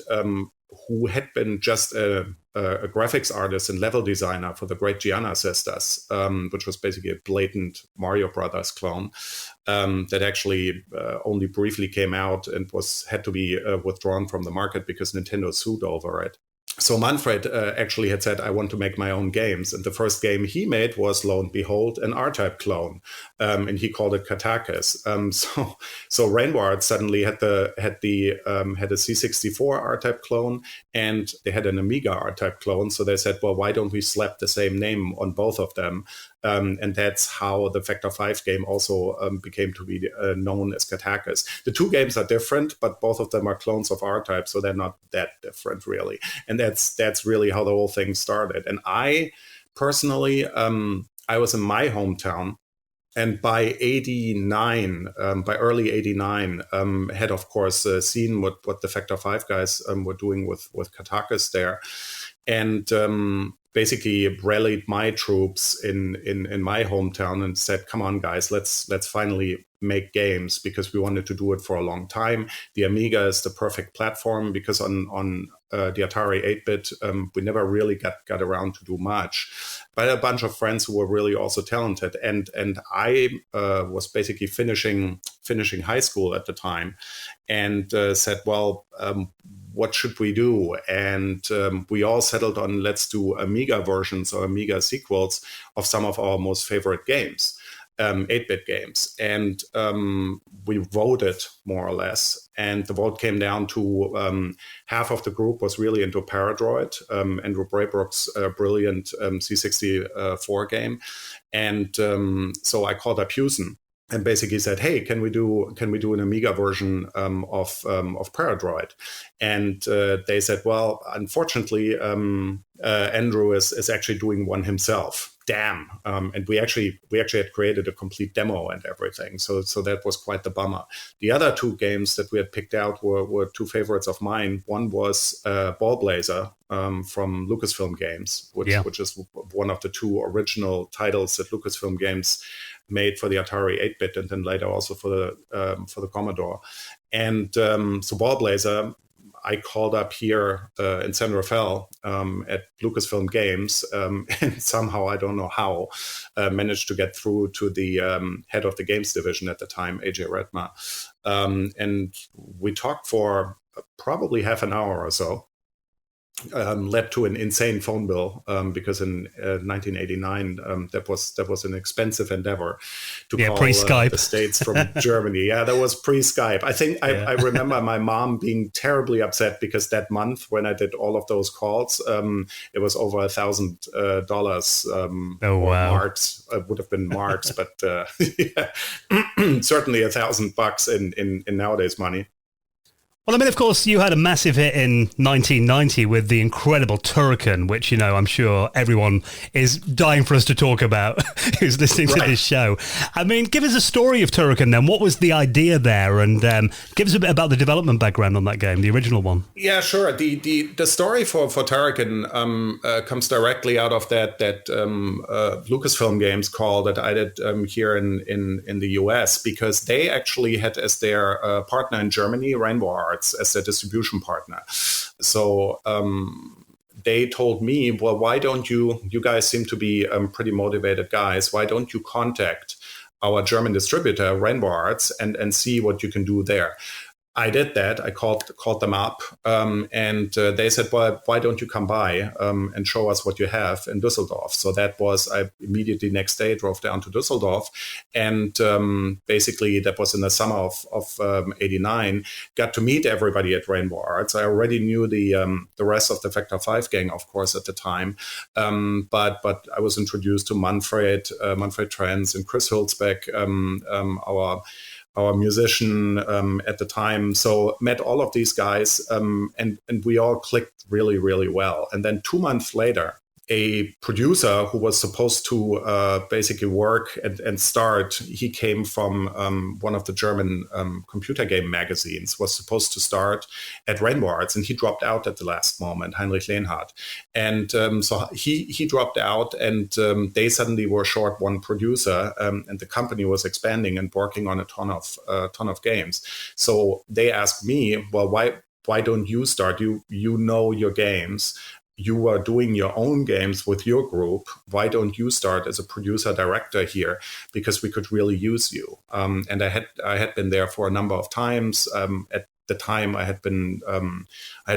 who had been just a graphics artist and level designer for the Great Gianna Sisters, which was basically a blatant Mario Brothers clone that actually only briefly came out and had to be withdrawn from the market because Nintendo sued over it. So Manfred actually had said, I want to make my own games. And the first game he made was, lo and behold, an R-Type clone. And he called it Katakis. So Rainbow Arts suddenly had a C64 R-Type clone, and they had an Amiga R-Type clone. So they said, well, why don't we slap the same name on both of them? And that's how the Factor 5 game also became to be known as Katakis. The two games are different, but both of them are clones of R-Type, so they're not that different, really. And that's really how the whole thing started. And I personally, I was in my hometown, and by early 89, had, of course, seen what the Factor 5 guys were doing with Katakis there. And basically rallied my troops in my hometown and said, come on, guys, let's finally make games, because we wanted to do it for a long time. The Amiga is the perfect platform, because on the Atari 8-bit, we never really got around to do much. But a bunch of friends who were really also talented. And I was basically finishing high school at the time, and said, well, what should we do? And we all settled on, let's do Amiga versions or Amiga sequels of some of our most favorite games, 8-bit games. And we voted, more or less. And the vote came down to half of the group was really into Paradroid, Andrew Braybrook's brilliant C64 game. And so I called up Houston and basically said, hey, can we do an Amiga version of Paradroid? And they said, well, unfortunately, Andrew is actually doing one himself. Damn. And we actually had created a complete demo and everything. So that was quite the bummer. The other two games that we had picked out were two favorites of mine. One was Ball Blazer from Lucasfilm Games, which is one of the two original titles that Lucasfilm Games made for the Atari 8-bit and then later also for the Commodore. And so Ball Blazer, I called up here in San Rafael at Lucasfilm Games, and somehow, I don't know how, managed to get through to the head of the games division at the time, AJ Redma. And we talked for probably half an hour or so. led to an insane phone bill because in 1989 that was an expensive endeavor to call pre-Skype. the States from Germany. Yeah, that was pre-Skype. I think I remember my mom being terribly upset because that month when I did all of those calls, it was over $1,000. Oh wow! Marks would have been marks, but certainly $1,000 in nowadays money. Well, I mean, of course, you had a massive hit in 1990 with the incredible Turrican, which, I'm sure everyone is dying for us to talk about who's listening to this show. I mean, give us a story of Turrican then. What was the idea there? And give us a bit about the development background on that game, the original one. Yeah, sure. The story for Turrican comes directly out of that Lucasfilm Games call that I did here in the US, because they actually had as their partner in Germany, Rainbow Arts, as their distribution partner. So they told me, well, why don't you guys seem to be pretty motivated guys, why don't you contact our German distributor, Rainbow Arts, and see what you can do there? I did that. I called them up, and they said, well, why don't you come by and show us what you have in Düsseldorf? So that was, I immediately next day drove down to Düsseldorf, and basically that was in the summer of 89, got to meet everybody at Rainbow Arts. I already knew the rest of the Factor 5 gang, of course, at the time, but I was introduced to Manfred Trenz and Chris Hulsbeck, our musician at the time. So met all of these guys, and we all clicked really, really well. And then 2 months later, a producer who was supposed to basically work and start, he came from one of the German computer game magazines, was supposed to start at Rainbow Arts, and he dropped out at the last moment, Heinrich Lehnhardt. And so he dropped out, and they suddenly were short one producer, and the company was expanding and working on a ton of games. So they asked me, well, why don't you start? You know your games. You are doing your own games with your group. Why don't you start as a producer director here? Because we could really use you. And I had been there for a number of times. At the time, I had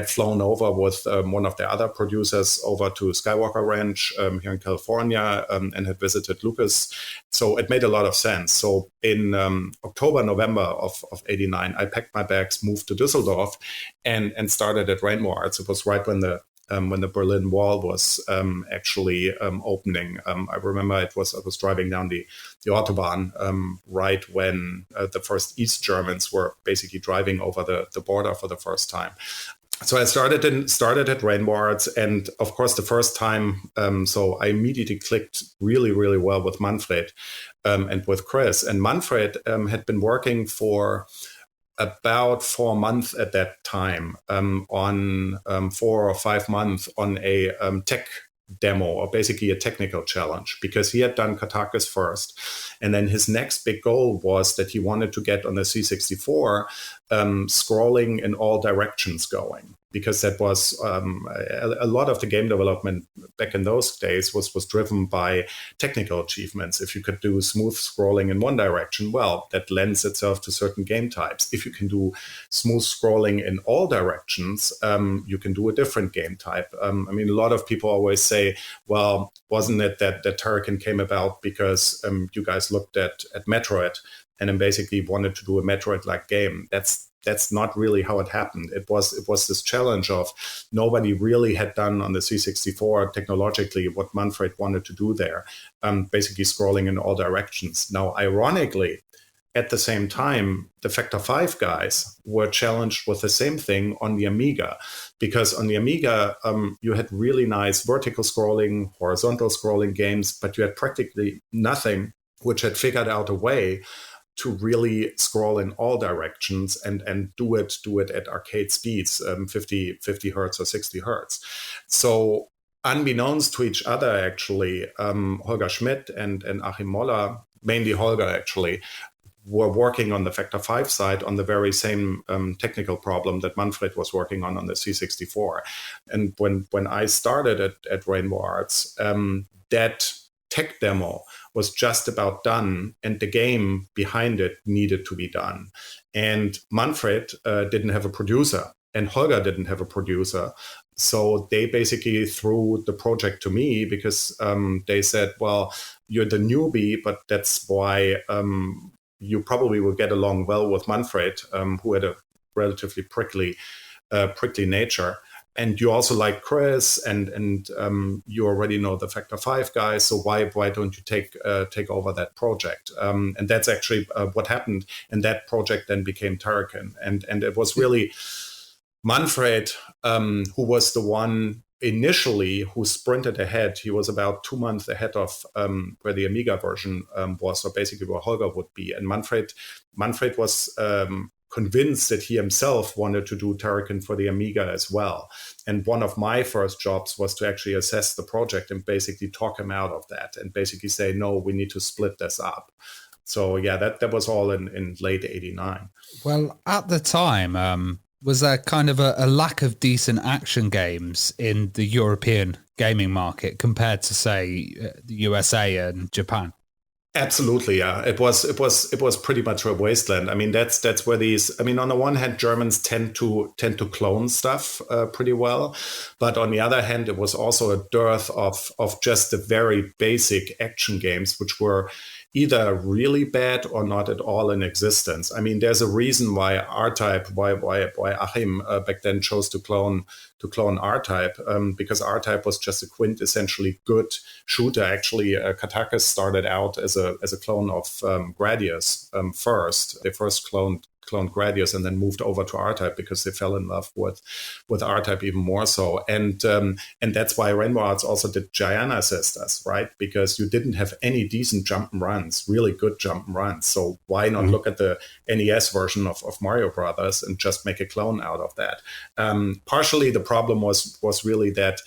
flown over with one of the other producers over to Skywalker Ranch here in California, and had visited Lucas. So it made a lot of sense. So in October, November of 89, I packed my bags, moved to Düsseldorf, and started at Rainbow Arts. It was right when the Berlin Wall was actually opening. I remember I was driving down the Autobahn right when the first East Germans were basically driving over the border for the first time. So I started at Rainbow Arts, and of course the first time, so I immediately clicked really, really well with Manfred and with Chris. And Manfred had been working for about 4 months at that time, on 4 or 5 months on a tech demo, or basically a technical challenge, because he had done Katakis first. And then his next big goal was that he wanted to get on the C64 scrolling in all directions going, because that was a lot of the game development back in those days was driven by technical achievements. If you could do smooth scrolling in one direction, well, that lends itself to certain game types. If you can do smooth scrolling in all directions, you can do a different game type. I mean, a lot of people always say, well, wasn't it that Turrican came about because you guys looked at Metroid and then basically wanted to do a Metroid-like game? That's not really how it happened. It was this challenge of nobody really had done on the C64 technologically what Manfred wanted to do there, basically scrolling in all directions. Now, ironically, at the same time, the Factor 5 guys were challenged with the same thing on the Amiga, because on the Amiga, you had really nice vertical scrolling, horizontal scrolling games, but you had practically nothing which had figured out a way to really scroll in all directions and do it at arcade speeds, 50 hertz or 60 hertz. So unbeknownst to each other, actually, Holger Schmidt and Achim Moller, mainly Holger actually, were working on the Factor 5 side on the very same technical problem that Manfred was working on the C64. And when I started at Rainbow Arts, that tech demo was just about done, and the game behind it needed to be done. And Manfred didn't have a producer, and Holger didn't have a producer. So they basically threw the project to me because they said, well, you're the newbie, but that's why you probably will get along well with Manfred, who had a relatively prickly nature. And you also like Chris, and you already know the Factor 5 guys. So why don't you take over that project? And that's actually what happened. And that project then became Turrican. And it was really Manfred, who was the one initially who sprinted ahead. He was about 2 months ahead of where the Amiga version was, so basically where Holger would be. And Manfred was convinced that he himself wanted to do Turrican for the Amiga as well. And one of my first jobs was to actually assess the project and basically talk him out of that and basically say, no, we need to split this up. So yeah, that was all in late 89. Well, at the time, was there kind of a lack of decent action games in the European gaming market compared to, say, the USA and Japan? Absolutely, yeah. It was pretty much a wasteland. I mean, that's where these. I mean, on the one hand, Germans tend to clone stuff pretty well, but on the other hand, it was also a dearth of just the very basic action games, which were either really bad or not at all in existence. I mean, there's a reason why R-Type, why Achim back then chose to clone R-Type, because R-Type was just a quintessentially good shooter. Actually, Katakis started out as a clone of Gradius first. They first cloned Gradius and then moved over to R-Type because they fell in love with R-Type even more so. And that's why Rainbow Arts also did Giana Sisters, right? Because you didn't have any decent jump and runs, really good jump and runs. So why not look at the NES version of Mario Brothers and just make a clone out of that? Partially the problem was really that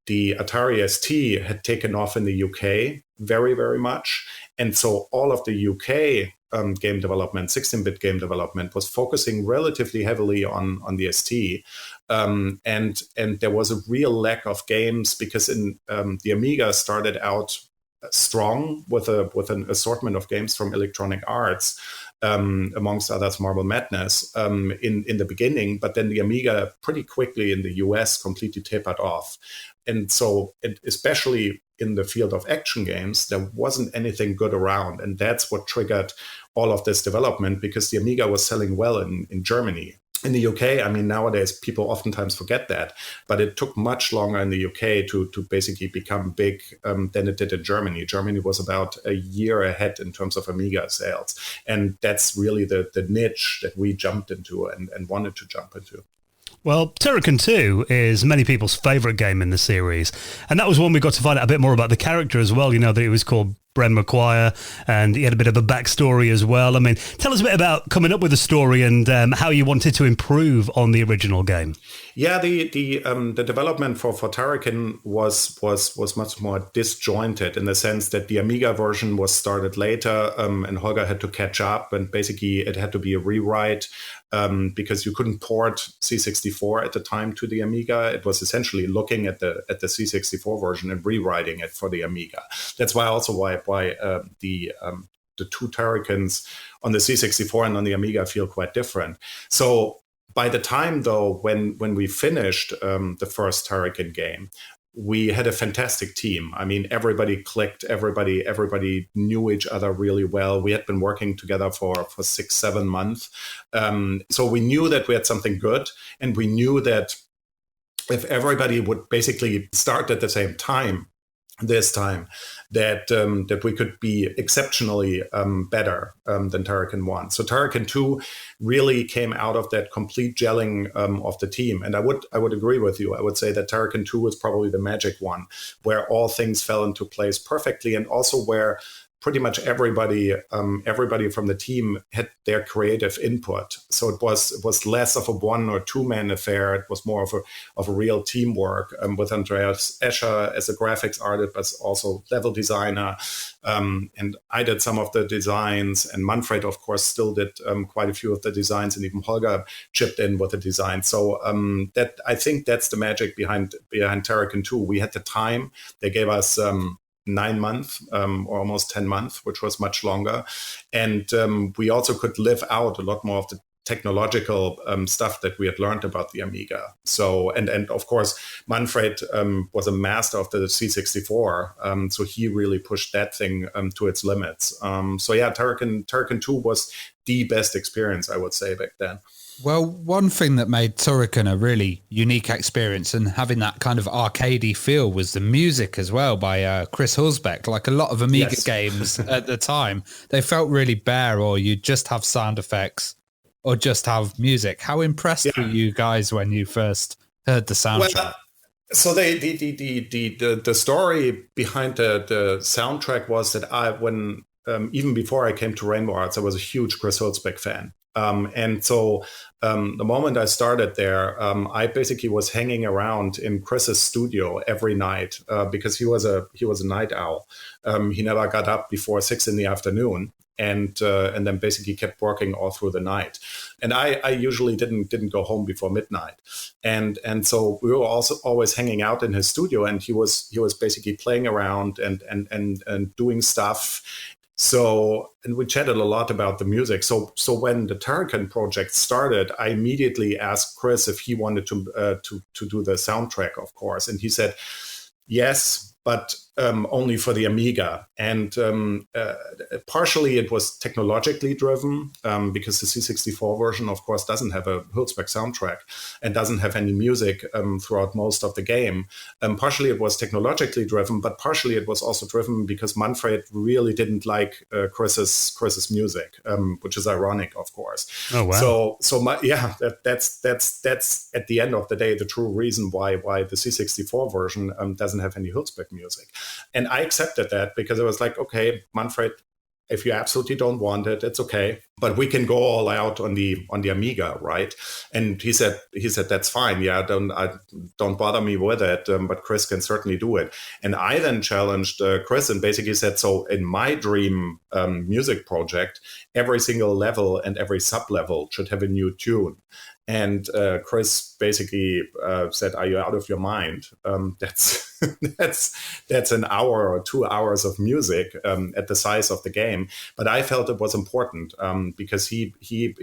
the Atari ST had taken off in the UK very, very much. And so all of the UK game development, 16-bit game development, was focusing relatively heavily on the ST. And there was a real lack of games because the Amiga started out strong with an assortment of games from Electronic Arts, amongst others Marble Madness, in the beginning, but then the Amiga pretty quickly in the US completely tapered off. And so, especially in the field of action games, there wasn't anything good around. And that's what triggered all of this development, because the Amiga was selling well in Germany. In the UK, I mean, nowadays people oftentimes forget that, but it took much longer in the UK to basically become big than it did in Germany. Germany was about a year ahead in terms of Amiga sales. And that's really the niche that we jumped into and wanted to jump into. Well, Turrican 2 is many people's favourite game in the series. And that was one we got to find out a bit more about the character as well, you know, that it was called Bren McGuire, and he had a bit of a backstory as well. I mean, tell us a bit about coming up with the story and how you wanted to improve on the original game. Yeah, the development for Turrican was much more disjointed in the sense that the Amiga version was started later, and Holger had to catch up, and basically it had to be a rewrite because you couldn't port C64 at the time to the Amiga. It was essentially looking at the C64 version and rewriting it for the Amiga. That's why the two Turricans on the C64 and on the Amiga feel quite different. So by the time, though, when we finished the first Turrican game, we had a fantastic team. I mean, everybody clicked, everybody knew each other really well. We had been working together for 6-7 months. So we knew that we had something good, and we knew that if everybody would basically start at the same time, this time, that we could be exceptionally better than Turrican 1. So Turrican 2 really came out of that complete gelling of the team. And I would agree with you. I would say that Turrican 2 was probably the magic one, where all things fell into place perfectly, and also where pretty much everybody from the team had their creative input. So it was less of a 1 or 2 man affair. It was more of a real teamwork, with Andreas Escher as a graphics artist, but also level designer. And I did some of the designs, and Manfred, of course, still did quite a few of the designs, and even Holger chipped in with the design. So that I think that's the magic behind Turrican 2. We had the time. They gave us 9 months or almost 10 months, which was much longer. And we also could live out a lot more of technological stuff that we had learned about the Amiga. So, and of course, Manfred was a master of the C64, so he really pushed that thing to its limits. So yeah, Turrican 2 was the best experience, I would say, back then. Well, one thing that made Turrican a really unique experience and having that kind of arcadey feel was the music as well by Chris Hulsbeck. Like a lot of Amiga games at the time, they felt really bare, or you just have sound effects or just have music. How impressed were you guys when you first heard the soundtrack? Well, so the story behind the soundtrack was that when even before I came to Rainbow Arts, I was a huge Chris Hulsbeck fan. And so the moment I started there, I basically was hanging around in Chris's studio every night because he was a night owl. He never got up before 6 p.m. and then basically kept working all through the night. And I usually didn't go home before midnight. And so we were also always hanging out in his studio, and he was basically playing around and doing stuff. So, and we chatted a lot about the music. So when the Turrican project started, I immediately asked Chris if he wanted to do the soundtrack, of course. And he said, yes, but only for the Amiga. And partially it was technologically driven because the C64 version, of course, doesn't have a Hulsbeck soundtrack and doesn't have any music throughout most of the game. Partially it was technologically driven, but partially it was also driven because Manfred really didn't like Chris's music, which is ironic, of course. Oh wow! That's at the end of the day the true reason why the C64 version doesn't have any Hulsbeck music. And I accepted that because it was like, okay, Manfred, if you absolutely don't want it, it's okay, but we can go all out on the Amiga, right? And he said that's fine. Yeah, don't bother me with it. But Chris can certainly do it. And I then challenged Chris and basically said, so in my dream music project, every single level and every sub level should have a new tune. And Chris basically said, "Are you out of your mind? That's an hour or 2 hours of music at the size of the game." But I felt it was important because he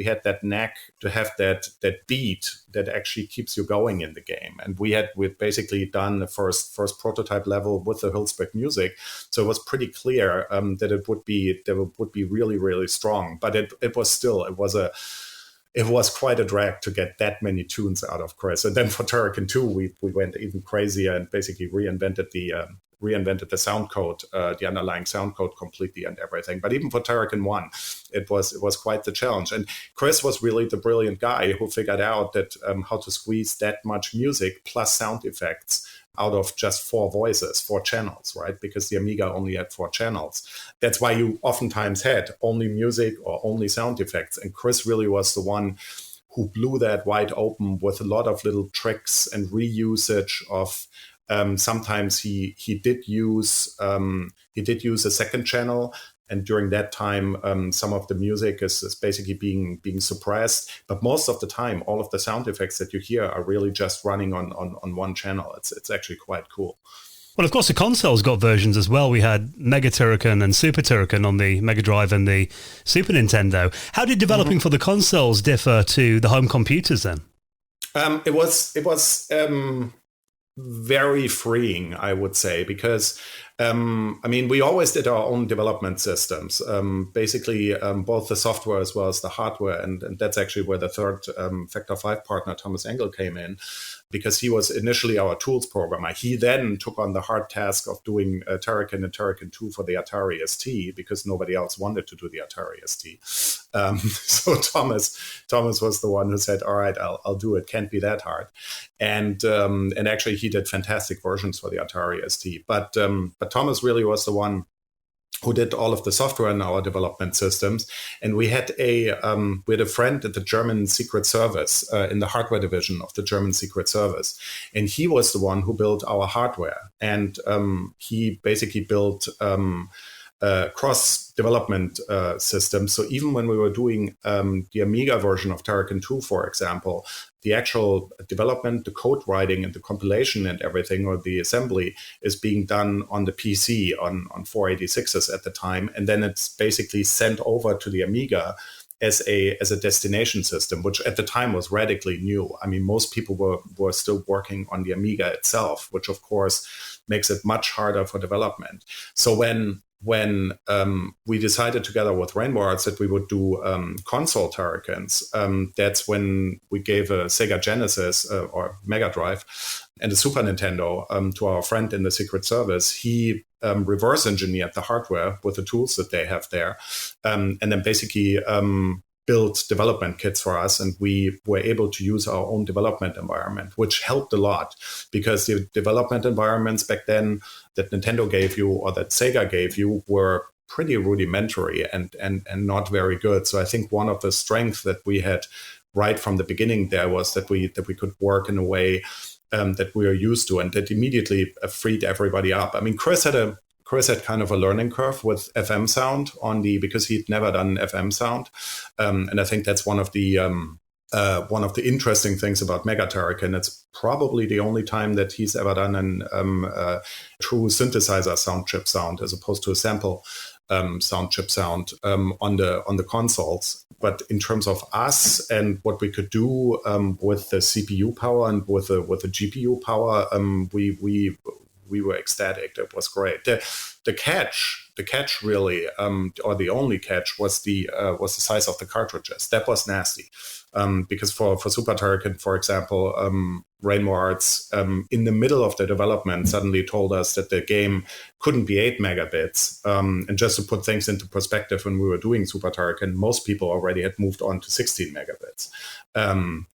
had that knack to have that beat that actually keeps you going in the game. And we'd basically done the first prototype level with the Hulsbeck music, so it was pretty clear that it would be really, really strong. But it was quite a drag to get that many tunes out of Chris. And then for Turrican 2, we went even crazier and basically reinvented the sound code, the underlying sound code completely and everything. But even for Turrican 1, it was quite the challenge. And Chris was really the brilliant guy who figured out that how to squeeze that much music plus sound effects out of just 4 voices, 4 channels, right? Because the Amiga only had 4 channels. That's why you oftentimes had only music or only sound effects. And Chris really was the one who blew that wide open with a lot of little tricks and reusage of. Sometimes he did use a second channel. And during that time, some of the music is basically being suppressed. But most of the time, all of the sound effects that you hear are really just running on one channel. It's actually quite cool. Well, of course, the consoles got versions as well. We had Mega Turrican and Super Turrican on the Mega Drive and the Super Nintendo. How did developing for the consoles differ to the home computers then? It was very freeing, I would say, because we always did our own development systems, basically both the software as well as the hardware. And that's actually where the third Factor 5 partner, Thomas Engel, came in, because he was initially our tools programmer. He then took on the hard task of doing Turrican and Turrican 2 for the Atari ST, because nobody else wanted to do the Atari ST. So Thomas was the one who said, all right, I'll do it. Can't be that hard. And actually he did fantastic versions for the Atari ST. But Thomas really was the one who did all of the software in our development systems. And we had a friend at the German Secret Service, in the hardware division of the German Secret Service. And he was the one who built our hardware. And he basically built cross-development systems. So even when we were doing the Amiga version of Turrican 2, for example, the actual development, the code writing and the compilation and everything, or the assembly, is being done on the PC on 486s at the time. And then it's basically sent over to the Amiga. as a destination system, which at the time was radically new. I mean, most people were still working on the Amiga itself, which of course makes it much harder for development. So when we decided together with Rainbow Arts that we would do console Turricans, that's when we gave a Sega Genesis or Mega Drive and a Super Nintendo to our friend in the Secret Service. He reverse engineered the hardware with the tools that they have there, and then basically built development kits for us, and we were able to use our own development environment, which helped a lot because the development environments back then that Nintendo gave you or that Sega gave you were pretty rudimentary and not very good. So I think one of the strengths that we had right from the beginning there was that we could work in a way that we are used to, and that immediately freed everybody up. I mean, Chris had kind of a learning curve with FM sound because he'd never done FM sound, and I think that's one of the interesting things about Mega Turrican. It's probably the only time that he's ever done a true synthesizer sound chip sound as opposed to a sample sound chip sound on the consoles. But in terms of us and what we could do with the CPU power and with the GPU power, we were ecstatic. It was great. The catch really, or the only catch was the size of the cartridges. That was nasty. Because for Super Turrican, for example, Rainbow Arts, in the middle of the development, suddenly told us that the game couldn't be 8 megabits. And just to put things into perspective, when we were doing Super Turrican, most people already had moved on to 16 megabits.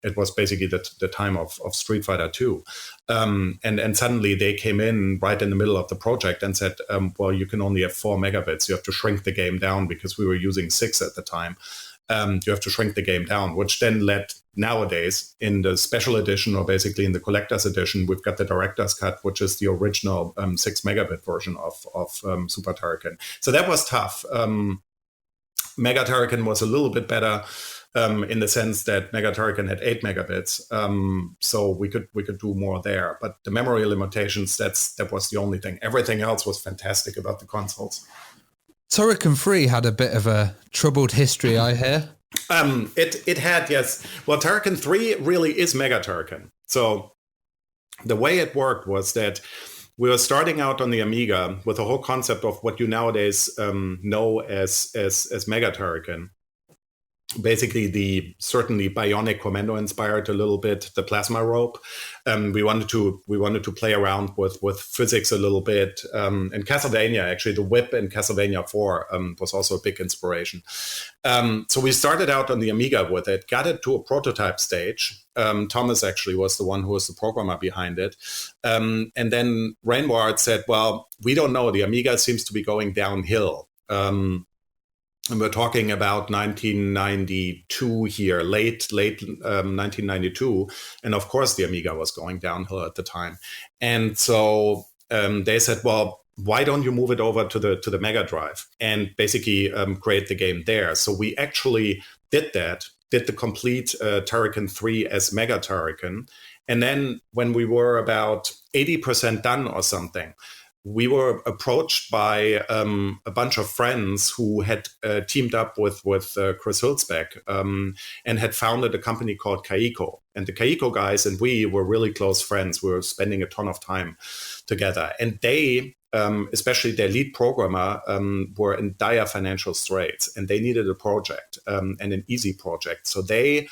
It was basically the time of Street Fighter 2. And suddenly they came in right in the middle of the project and said, well, you can only have 4 megabits. You have to shrink the game down because we were using 6 at the time. You have to shrink the game down, which then led nowadays in the special edition, or basically in the collector's edition, we've got the director's cut, which is the original 6 megabit version of Super Turrican. So that was tough. Mega Turrican was a little bit better in the sense that Mega Turrican had 8 megabits. So we could do more there. But the memory limitations, that was the only thing. Everything else was fantastic about the consoles. Turrican 3 had a bit of a troubled history, I hear. It had, yes. Well, Turrican 3 really is Mega Turrican. So the way it worked was that we were starting out on the Amiga with the whole concept of what you nowadays know as Mega Turrican. Basically, the certainly Bionic Commando inspired a little bit the plasma rope. We wanted to play around with physics a little bit. And Castlevania, actually, the whip in Castlevania 4 was also a big inspiration. So we started out on the Amiga with it, got it to a prototype stage. Thomas actually was the one who was the programmer behind it. And then Rainbow Arts said, well, we don't know. The Amiga seems to be going downhill. And we're talking about 1992 here, late 1992. And of course, the Amiga was going downhill at the time. And so they said, well, why don't you move it over to the Mega Drive and basically create the game there? So we actually did that, did the complete Turrican 3 as Mega Turrican. And then when we were about 80% done or something, we were approached by a bunch of friends who had teamed up with Chris Hülsbeck and had founded a company called Kaiko. And the Kaiko guys and we were really close friends. We were spending a ton of time together. And they, especially their lead programmer, were in dire financial straits. And they needed a project and an easy project. So they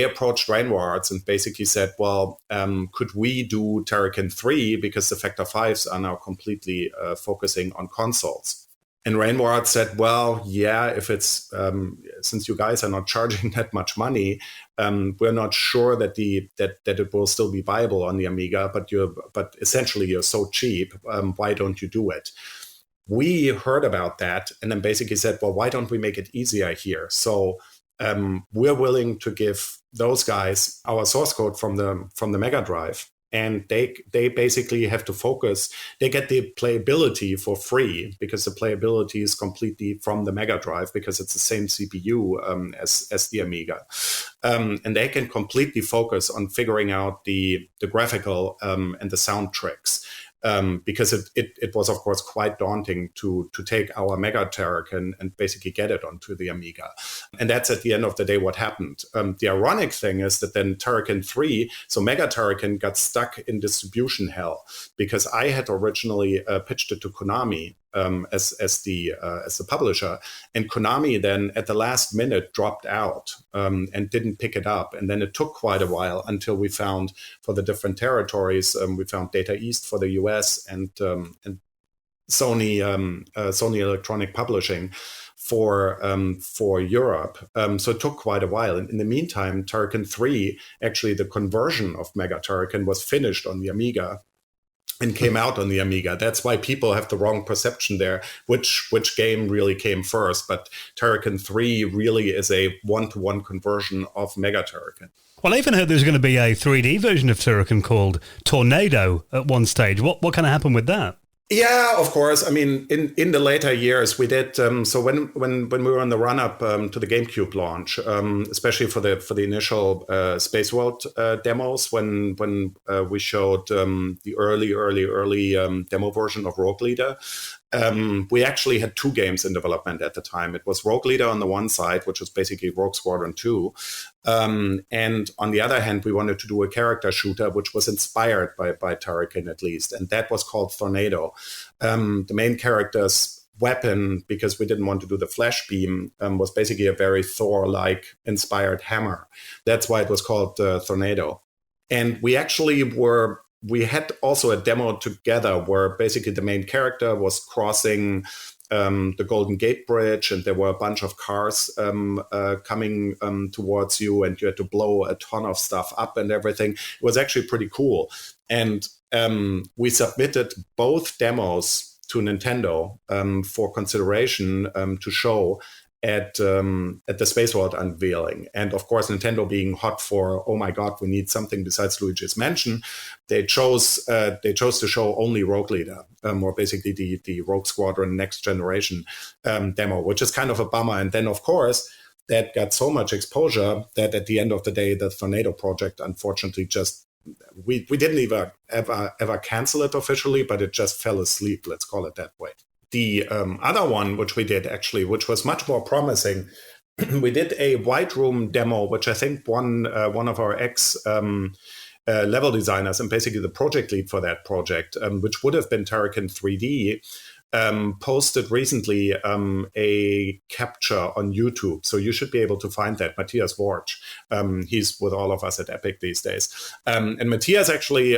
approached Rainbow Arts and basically said, well, could we do Turrican 3 because the Factor 5s are now completely focusing on consoles? And Rainbow Arts said, well, yeah, if it's, since you guys are not charging that much money, we're not sure that it will still be viable on the Amiga, but essentially you're so cheap, why don't you do it? We heard about that and then basically said, well, why don't we make it easier here? So we're willing to give those guys our source code from the Mega Drive, and they basically have to focus. They get the playability for free because the playability is completely from the Mega Drive because it's the same CPU as the Amiga, and they can completely focus on figuring out the graphical and the sound tricks. because it was, of course, quite daunting to take our Mega Turrican and basically get it onto the Amiga. And that's at the end of the day what happened. The ironic thing is that then Turrican 3, so Mega Turrican, got stuck in distribution hell because I had originally pitched it to Konami as the publisher, and Konami then at the last minute dropped out and didn't pick it up. And then it took quite a while until we found, for the different territories, we found Data East for the US and Sony Electronic Publishing for Europe. So it took quite a while. And in the meantime, Turrican 3, actually the conversion of Mega Turrican was finished on the Amiga and came out on the Amiga. That's why people have the wrong perception there, which game really came first. But Turrican 3 really is a one-to-one conversion of Mega Turrican. Well, I even heard there's going to be a 3D version of Turrican called Tornado at one stage. What kind of happened with that? Yeah, of course. I mean, in the later years, we did. So when we were on the run up to the GameCube launch, especially for the initial Space World demos, when we showed the early demo version of Rogue Leader, we actually had two games in development at the time. It was Rogue Leader on the one side, which was basically Rogue Squadron 2. And on the other hand, we wanted to do a character shooter, which was inspired by Turrican at least. And that was called Tornado. The main character's weapon, because we didn't want to do the flash beam, was basically a very Thor-like inspired hammer. That's why it was called Tornado. And we had also a demo together where basically the main character was crossing the Golden Gate Bridge, and there were a bunch of cars coming towards you, and you had to blow a ton of stuff up and everything. It was actually pretty cool. And we submitted both demos to Nintendo for consideration to show at the Space World unveiling. And of course, Nintendo being hot for, oh my God, we need something besides Luigi's Mansion, they chose to show only Rogue Leader, or basically the Rogue Squadron Next Generation demo, which is kind of a bummer. And then, of course, that got so much exposure that at the end of the day, the Tornado project, unfortunately, just we didn't ever cancel it officially, but it just fell asleep. Let's call it that way. The other one, which we did actually, which was much more promising, we did a White Room demo, which I think one of our level designers and basically the project lead for that project, which would have been Turrican 3D, posted recently a capture on YouTube. So you should be able to find that. Matthias Worch, he's with all of us at Epic these days. And Matthias actually,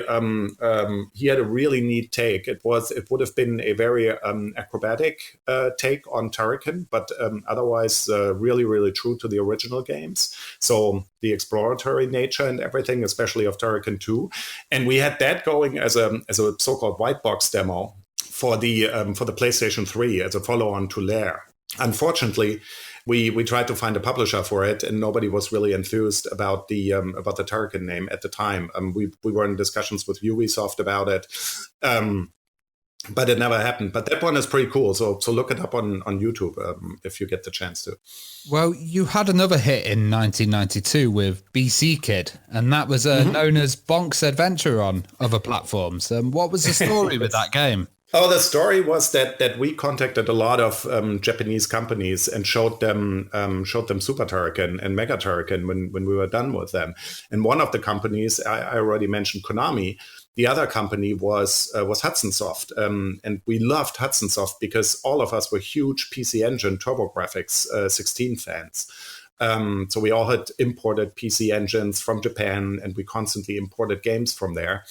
he had a really neat take. It would have been a very acrobatic take on Turrican, but otherwise really, really true to the original games. So the exploratory nature and everything, especially of Turrican 2. And we had that going as a so-called white box demo for the PlayStation 3 as a follow-on to Lair. Unfortunately, we tried to find a publisher for it, and nobody was really enthused about the Turrican name at the time. We were in discussions with Ubisoft about it, but it never happened. But that one is pretty cool. So look it up on YouTube if you get the chance to. Well, you had another hit in 1992 with BC Kid, and that was known as Bonk's Adventure on other platforms. What was the story with that game? Oh, the story was that we contacted a lot of Japanese companies and showed them Super Turrican and Mega Turrican when we were done with them. And one of the companies, I already mentioned Konami. The other company was Hudson Soft, and we loved Hudson Soft because all of us were huge PC Engine TurboGrafx 16 fans. So we all had imported PC engines from Japan, and we constantly imported games from there.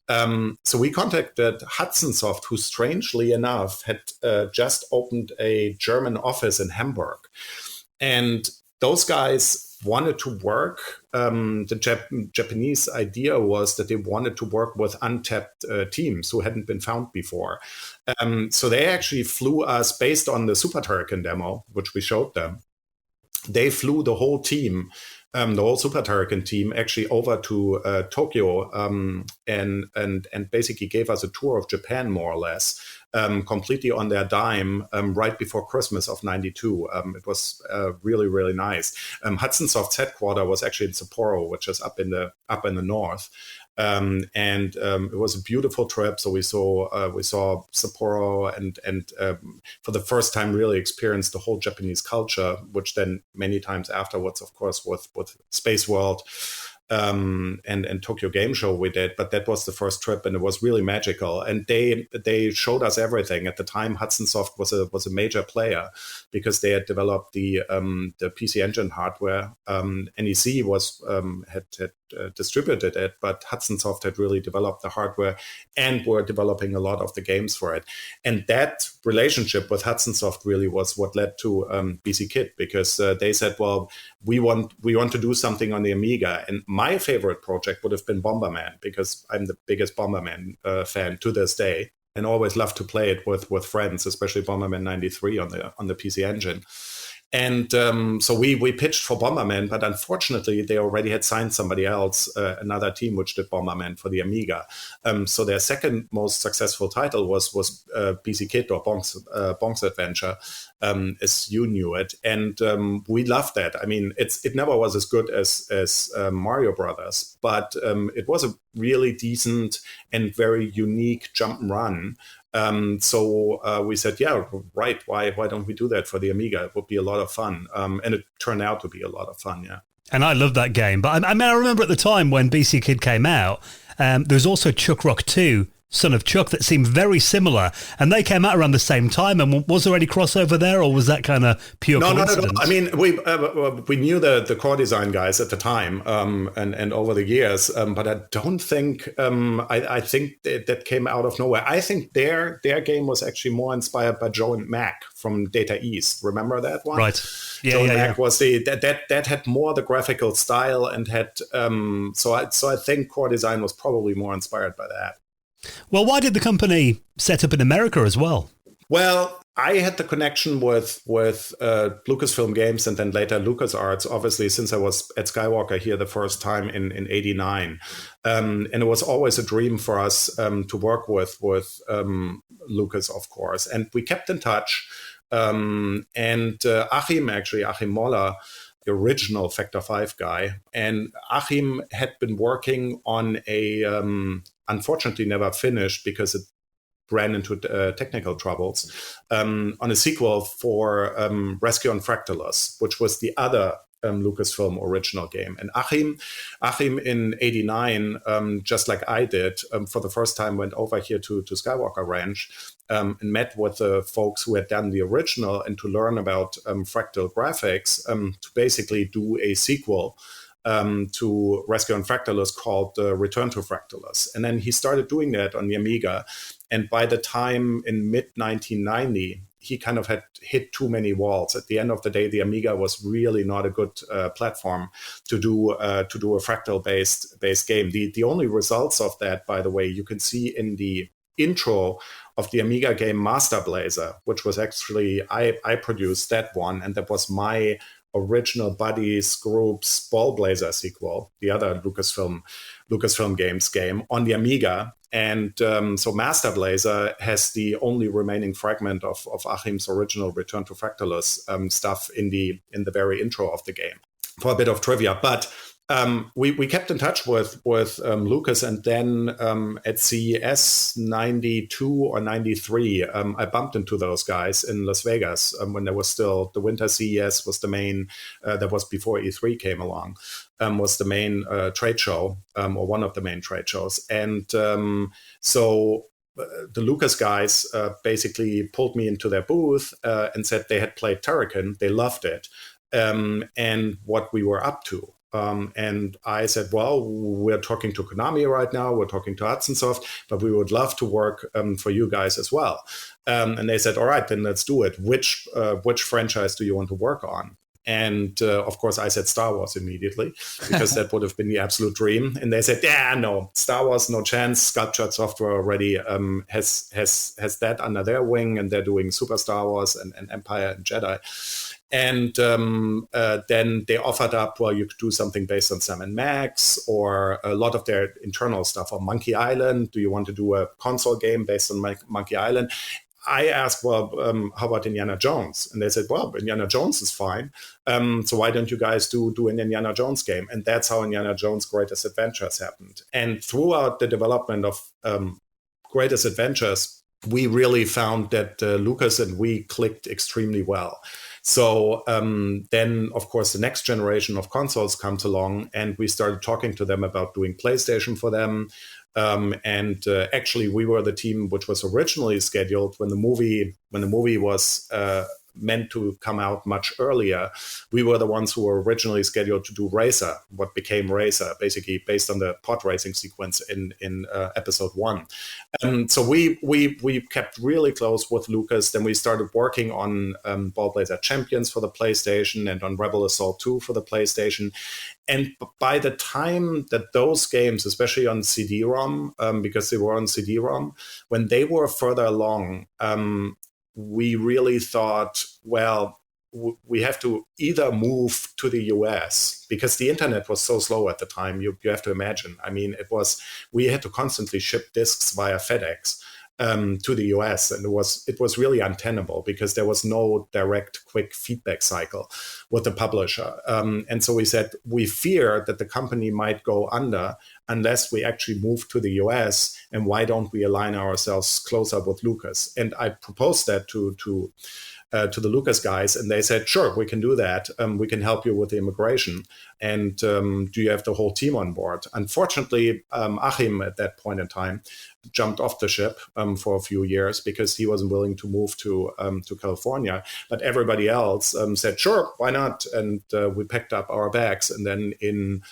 So we contacted Hudson Soft, who strangely enough had just opened a German office in Hamburg. And those guys wanted to work. The Japanese idea was that they wanted to work with untapped teams who hadn't been found before. So they actually flew us, based on the Super Turrican demo, which we showed them. They flew the whole team, the whole Super Turrican team, actually over to Tokyo and basically gave us a tour of Japan, more or less, completely on their dime, right before Christmas of '92. It was really, really nice. Hudson Soft's headquarters was actually in Sapporo, which is up in the north. It was a beautiful trip. So we saw Sapporo and for the first time really experienced the whole Japanese culture, which then many times afterwards, of course, with Space World and Tokyo Game Show we did. But that was the first trip, and it was really magical. And they showed us everything. At the time, Hudson Soft was a major player because they had developed the PC Engine hardware. NEC had distributed it, but Hudson Soft had really developed the hardware and were developing a lot of the games for it. And that relationship with Hudson Soft really was what led to BC Kid, because they said, well, we want to do something on the Amiga. And my favorite project would have been Bomberman, because I'm the biggest Bomberman fan to this day, and always love to play it with friends, especially Bomberman 93 on the PC Engine. And so we pitched for Bomberman, but unfortunately they already had signed somebody else, another team which did Bomberman for the Amiga. So their second most successful title was BC Kid, or Bonk's Adventure, as you knew it. And we loved that. I mean, it never was as good as Mario Brothers, but it was a really decent and very unique jump and run. So we said, yeah, right. Why don't we do that for the Amiga? It would be a lot of fun. And it turned out to be a lot of fun, yeah. And I love that game. But I remember at the time when BC Kid came out, there was also Chuck Rock 2, Son of Chuck, that seemed very similar. And they came out around the same time. And was there any crossover there, or was that kind of pure coincidence? No, not at all. I mean, we knew the core design guys at the time and over the years, but I don't think, I think that came out of nowhere. I think their game was actually more inspired by Joe and Mac from Data East. Remember that one? Right. Yeah, Joe and Mac was that had more the graphical style and had, so I think core design was probably more inspired by that. Well, why did the company set up in America as well? Well, I had the connection with Lucasfilm Games and then later LucasArts, obviously, since I was at Skywalker here the first time in '89. And it was always a dream for us to work with Lucas, of course. And we kept in touch. Achim Moller, the original Factor 5 guy. And Achim had been working on a, unfortunately never finished because it ran into technical troubles, on a sequel for Rescue on Fractalus, which was the other Lucasfilm original game. And Achim in '89, just like I did, for the first time went over here to Skywalker Ranch and met with the folks who had done the original and to learn about fractal graphics, to basically do a sequel to Rescue on Fractalus called Return to Fractalus. And then he started doing that on the Amiga. And by the time in mid-1990, he kind of had hit too many walls. At the end of the day, the Amiga was really not a good platform to do a fractal-based game. The only results of that, by the way, you can see in the intro of the Amiga game Master Blazer, which was actually, I produced that one, and that was my original Buddies Group's Ball Blazer sequel, the other Lucasfilm Games game on the Amiga. And so Master Blazer has the only remaining fragment of Achim's original Return to Fractalus stuff in the very intro of the game, for a bit of trivia. But we kept in touch with Lucas, and then at CES 92 or 93, I bumped into those guys in Las Vegas when there was still the Winter CES was the main, that was before E3 came along, was the main trade show, or one of the main trade shows. And so the Lucas guys basically pulled me into their booth and said they had played Turrican, they loved it, and what we were up to. And I said, well, we're talking to Konami right now, we're talking to Hudson Soft, but we would love to work for you guys as well. And they said, all right, then let's do it. Which franchise do you want to work on? And of course, I said Star Wars immediately, because that would have been the absolute dream. And they said, yeah, no, Star Wars, no chance. Sculptured Software already has that under their wing, and they're doing Super Star Wars and Empire and Jedi. And then they offered up, well, you could do something based on Sam & Max, or a lot of their internal stuff, or Monkey Island. Do you want to do a console game based on Monkey Island? I asked, well, how about Indiana Jones? And they said, well, Indiana Jones is fine. So why don't you guys do an Indiana Jones game? And that's how Indiana Jones Greatest Adventures happened. And throughout the development of Greatest Adventures, we really found that Lucas and we clicked extremely well. So then, of course, the next generation of consoles comes along, and we started talking to them about doing PlayStation for them. Actually, we were the team which was originally scheduled when the movie was meant to come out much earlier. We were the ones who were originally scheduled to do Racer, what became Racer, basically based on the pod racing sequence in episode 1. So we kept really close with Lucas. Then we started working on Ball Blazer Champions for the PlayStation and on Rebel Assault 2 for the PlayStation. And by the time that those games, especially on CD-ROM, because they were on CD-ROM, when they were further along, we really thought, well, we have to either move to the US, because the internet was so slow at the time. You have to imagine. I mean, we had to constantly ship discs via FedEx to the US, and it was really untenable because there was no direct, quick feedback cycle with the publisher. And so we said, we fear that the company might go under unless we actually move to the US, and why don't we align ourselves closer with Lucas? And I proposed that to the Lucas guys, and they said, sure, we can do that. We can help you with the immigration. And do you have the whole team on board? Unfortunately, Achim at that point in time jumped off the ship for a few years because he wasn't willing to move to California. But everybody else said, sure, why not? And we packed up our bags. And then in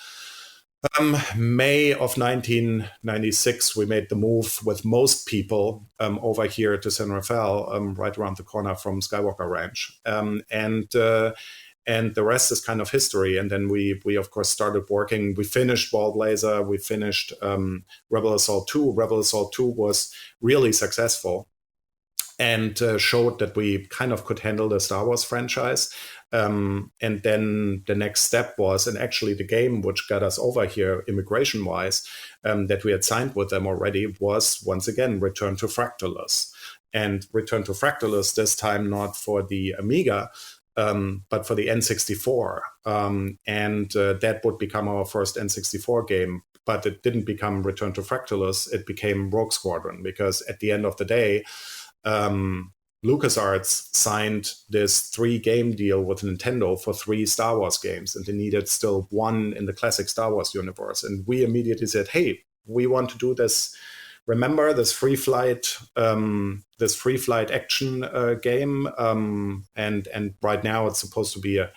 May of 1996, we made the move with most people over here to San Rafael, right around the corner from Skywalker Ranch. And the rest is kind of history. And then we of course started working. We finished Ball Blazer. We finished Rebel Assault 2. Rebel Assault 2 was really successful and showed that we kind of could handle the Star Wars franchise. And then the next step was, and actually the game which got us over here immigration-wise, that we had signed with them already, was once again Return to Fractalus. And Return to Fractalus, this time not for the Amiga, but for the N64. That would become our first N64 game. But it didn't become Return to Fractalus, it became Rogue Squadron, because at the end of the day, LucasArts signed this 3-game deal with Nintendo for 3 Star Wars games, and they needed still 1 in the classic Star Wars universe. And we immediately said, hey, we want to do this. Remember this free flight action game? And right now it's supposed to be a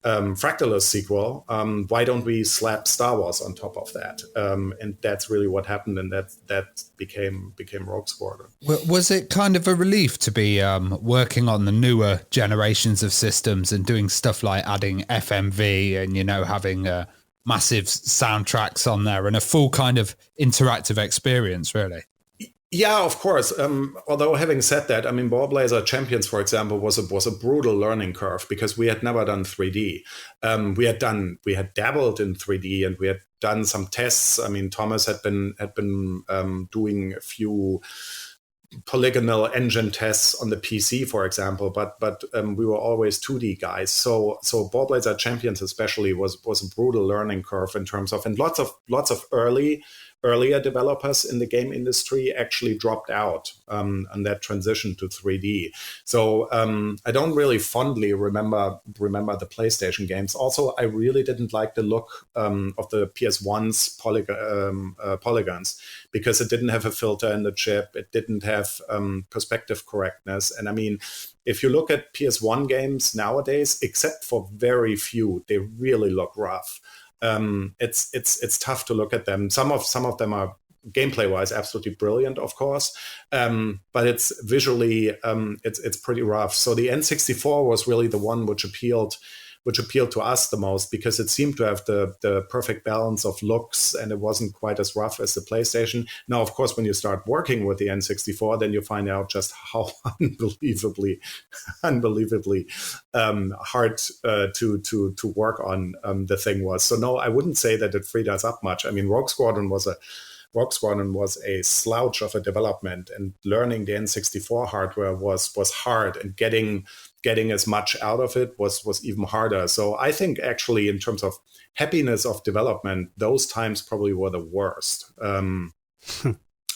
Fractalus sequel. Why don't we slap Star Wars on top of that? And that's really what happened, and that became Rogue Squadron. Was it kind of a relief to be working on the newer generations of systems and doing stuff like adding FMV and having massive soundtracks on there and a full kind of interactive experience, really? Yeah, of course. Although having said that, I mean, Ball Blazer Champions, for example, was a brutal learning curve because we had never done 3D. We had dabbled in 3D and we had done some tests. I mean, Thomas had been doing a few polygonal engine tests on the PC, for example, but we were always 2D guys. So Ball Blazer Champions especially was a brutal learning curve in terms of, and lots of earlier developers in the game industry actually dropped out on that transition to 3D. So I don't really fondly remember the PlayStation games. Also, I really didn't like the look of the PS1's polygons because it didn't have a filter in the chip. It didn't have perspective correctness. And I mean, if you look at PS1 games nowadays, except for very few, they really look rough. It's tough to look at them. Some of them are gameplay wise absolutely brilliant, of course, but it's visually it's pretty rough. So the N64 was really the one which appealed to us the most because it seemed to have the perfect balance of looks and it wasn't quite as rough as the PlayStation. Now, of course, when you start working with the N64, then you find out just how unbelievably hard to work on the thing was. So no, I wouldn't say that it freed us up much. I mean, Rogue Squadron was Rogue Squadron was a slouch of a development, and learning the N64 hardware was hard, and getting as much out of it was even harder. So I think actually in terms of happiness of development, those times probably were the worst.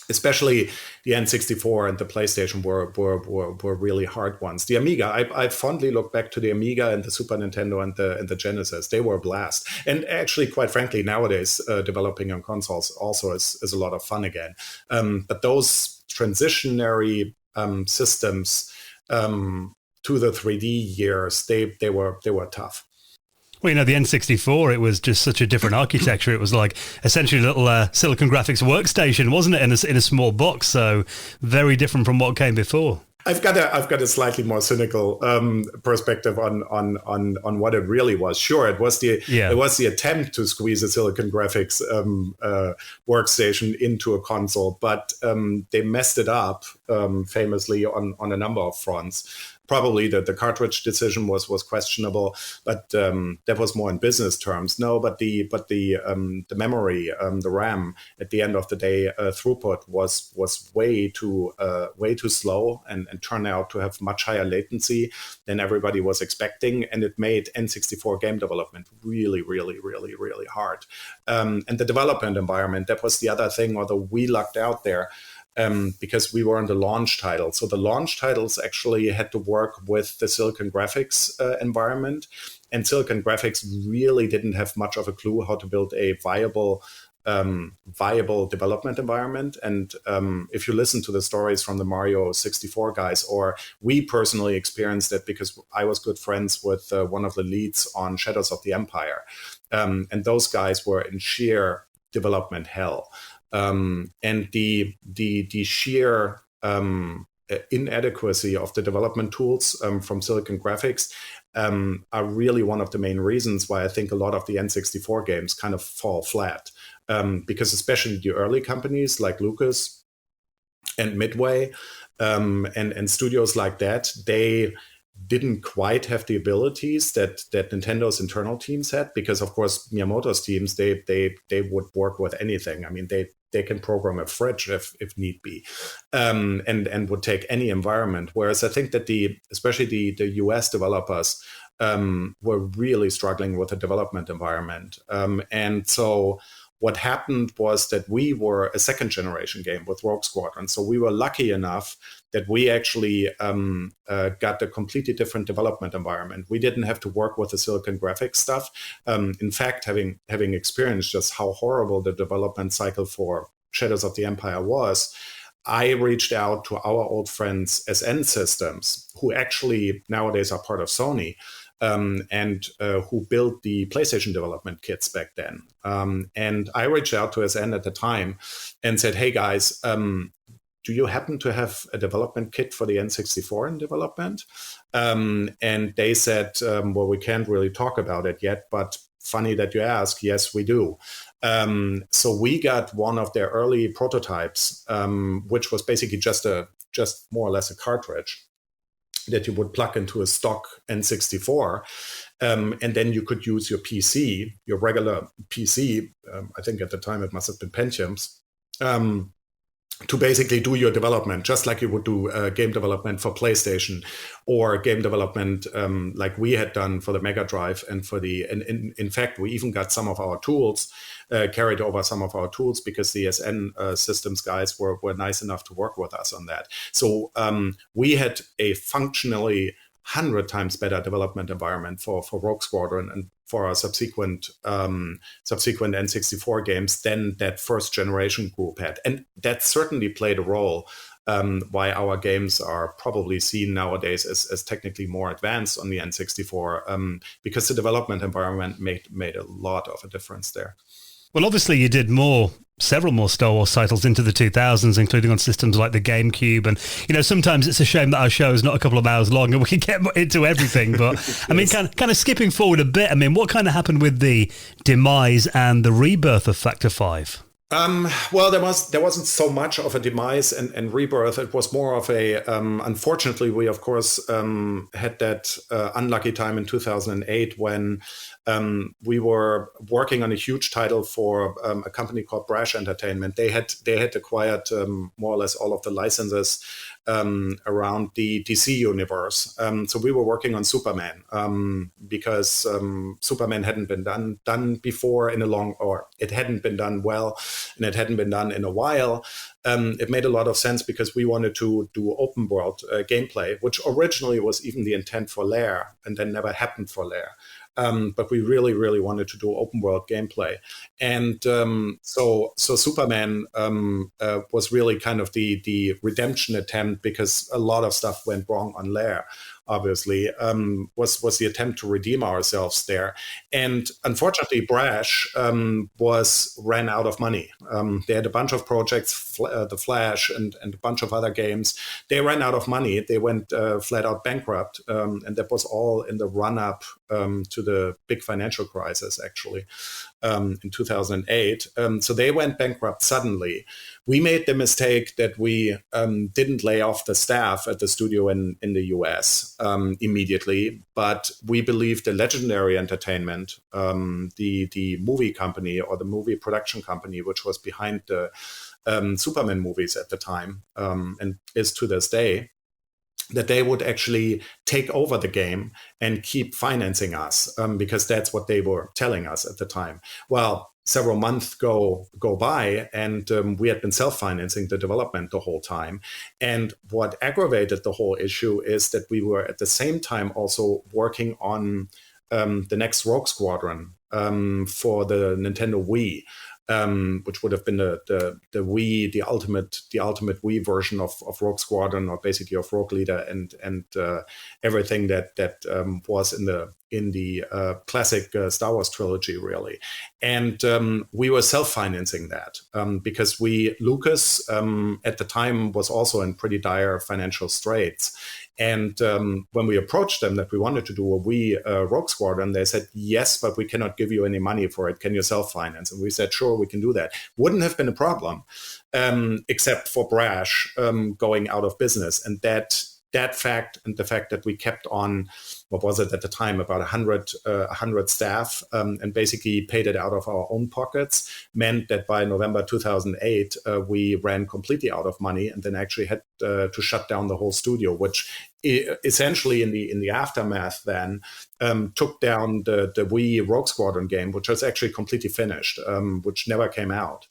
Especially the N64 and the PlayStation were really hard ones. The Amiga, I fondly look back to the Amiga and the Super Nintendo and the Genesis. They were a blast. And actually, quite frankly, nowadays, developing on consoles also is a lot of fun again. But those transitionary systems to the 3D years, they were tough. Well, the N64, it was just such a different architecture. It was like essentially a little Silicon Graphics workstation, wasn't it, in a small box? So very different from what came before. I've got a slightly more cynical perspective on what it really was. Sure, it was the attempt to squeeze a Silicon Graphics workstation into a console, but they messed it up famously on a number of fronts. Probably the cartridge decision was questionable, but that was more in business terms. No, but the memory, the RAM, at the end of the day, throughput was way too slow and turned out to have much higher latency than everybody was expecting, and it made N64 game development really, really, really, really hard. And the development environment, that was the other thing, although we lucked out there. Because we were on the launch title. So the launch titles actually had to work with the Silicon Graphics environment. And Silicon Graphics really didn't have much of a clue how to build a viable development environment. And if you listen to the stories from the Mario 64 guys, or we personally experienced it because I was good friends with one of the leads on Shadows of the Empire. And those guys were in sheer development hell. And the sheer inadequacy of the development tools from Silicon Graphics are really one of the main reasons why I think a lot of the N64 games kind of fall flat. Because especially the early companies like Lucas and Midway and studios like that, they didn't quite have the abilities that Nintendo's internal teams had, because of course Miyamoto's teams, they would work with anything. I mean, they can program a fridge if need be, and would take any environment. Whereas I think that especially the US developers were really struggling with the development environment. And so what happened was that we were a second generation game with Rogue Squadron. So we were lucky enough that we actually got a completely different development environment. We didn't have to work with the Silicon Graphics stuff. In fact, having experienced just how horrible the development cycle for Shadows of the Empire was, I reached out to our old friends SN Systems, who actually nowadays are part of Sony, and who built the PlayStation development kits back then. And I reached out to SN at the time and said, hey guys, do you happen to have a development kit for the N64 in development? And they said, well, we can't really talk about it yet, but funny that you ask. Yes, we do. So we got one of their early prototypes, which was basically just more or less a cartridge that you would plug into a stock N64. And then you could use your PC, your regular PC, I think at the time it must have been Pentiums, to basically do your development, just like you would do game development for PlayStation, or game development like we had done for the Mega Drive and for in fact, we even got some of our tools, carried over some of our tools, because the SN systems guys were nice enough to work with us on that. So we had a functionally 100 times better development environment for Rogue Squadron and for our subsequent N64 games than that first generation group had. And that certainly played a role why our games are probably seen nowadays as technically more advanced on the N64, because the development environment made a lot of a difference there. Well, obviously you did several more Star Wars titles into the 2000s, including on systems like the GameCube. And, sometimes it's a shame that our show is not a couple of hours long and we can get into everything. But, I mean, kind of skipping forward a bit, I mean, what kind of happened with the demise and the rebirth of Factor 5? Well, there wasn't so much of a demise and rebirth. It was more of a. Unfortunately, we of course had that unlucky time in 2008 when we were working on a huge title for a company called Brash Entertainment. They had acquired more or less all of the licenses around the DC universe. So we were working on Superman because Superman hadn't been done before it hadn't been done well, and it hadn't been done in a while. It made a lot of sense because we wanted to do open world gameplay, which originally was even the intent for Lair, and then never happened for Lair. But we really, really wanted to do open world gameplay. And so Superman was really kind of the redemption attempt, because a lot of stuff went wrong on Lair, obviously, was the attempt to redeem ourselves there. And unfortunately, Brash ran out of money. They had a bunch of projects, The Flash and a bunch of other games. They ran out of money. They went flat out bankrupt. And that was all in the run-up to the big financial crisis, actually, in 2008. So they went bankrupt suddenly. We made the mistake that we didn't lay off the staff at the studio in the US immediately, but we believed the Legendary Entertainment, the movie company or the movie production company, which was behind the Superman movies at the time and is to this day, that they would actually take over the game and keep financing us, because that's what they were telling us at the time. Well, several months go by, and we had been self-financing the development the whole time. And what aggravated the whole issue is that we were at the same time also working on the next Rogue Squadron for the Nintendo Wii. Which would have been the Wii, the ultimate Wii version of Rogue Squadron, or basically of Rogue Leader and everything that was in the classic Star Wars trilogy, really. And we were self-financing that because Lucas at the time was also in pretty dire financial straits. And when we approached them that we wanted to do a Wii Rogue Squadron, they said, yes, but we cannot give you any money for it. Can you self-finance? And we said, sure, we can do that. Wouldn't have been a problem, except for Brash going out of business. And that fact, and the fact that we kept on, what was it at the time, about 100 staff, and basically paid it out of our own pockets, meant that by November 2008, we ran completely out of money, and then actually had to shut down the whole studio, which essentially in the aftermath then took down the Wii Rogue Squadron game, which was actually completely finished, which never came out.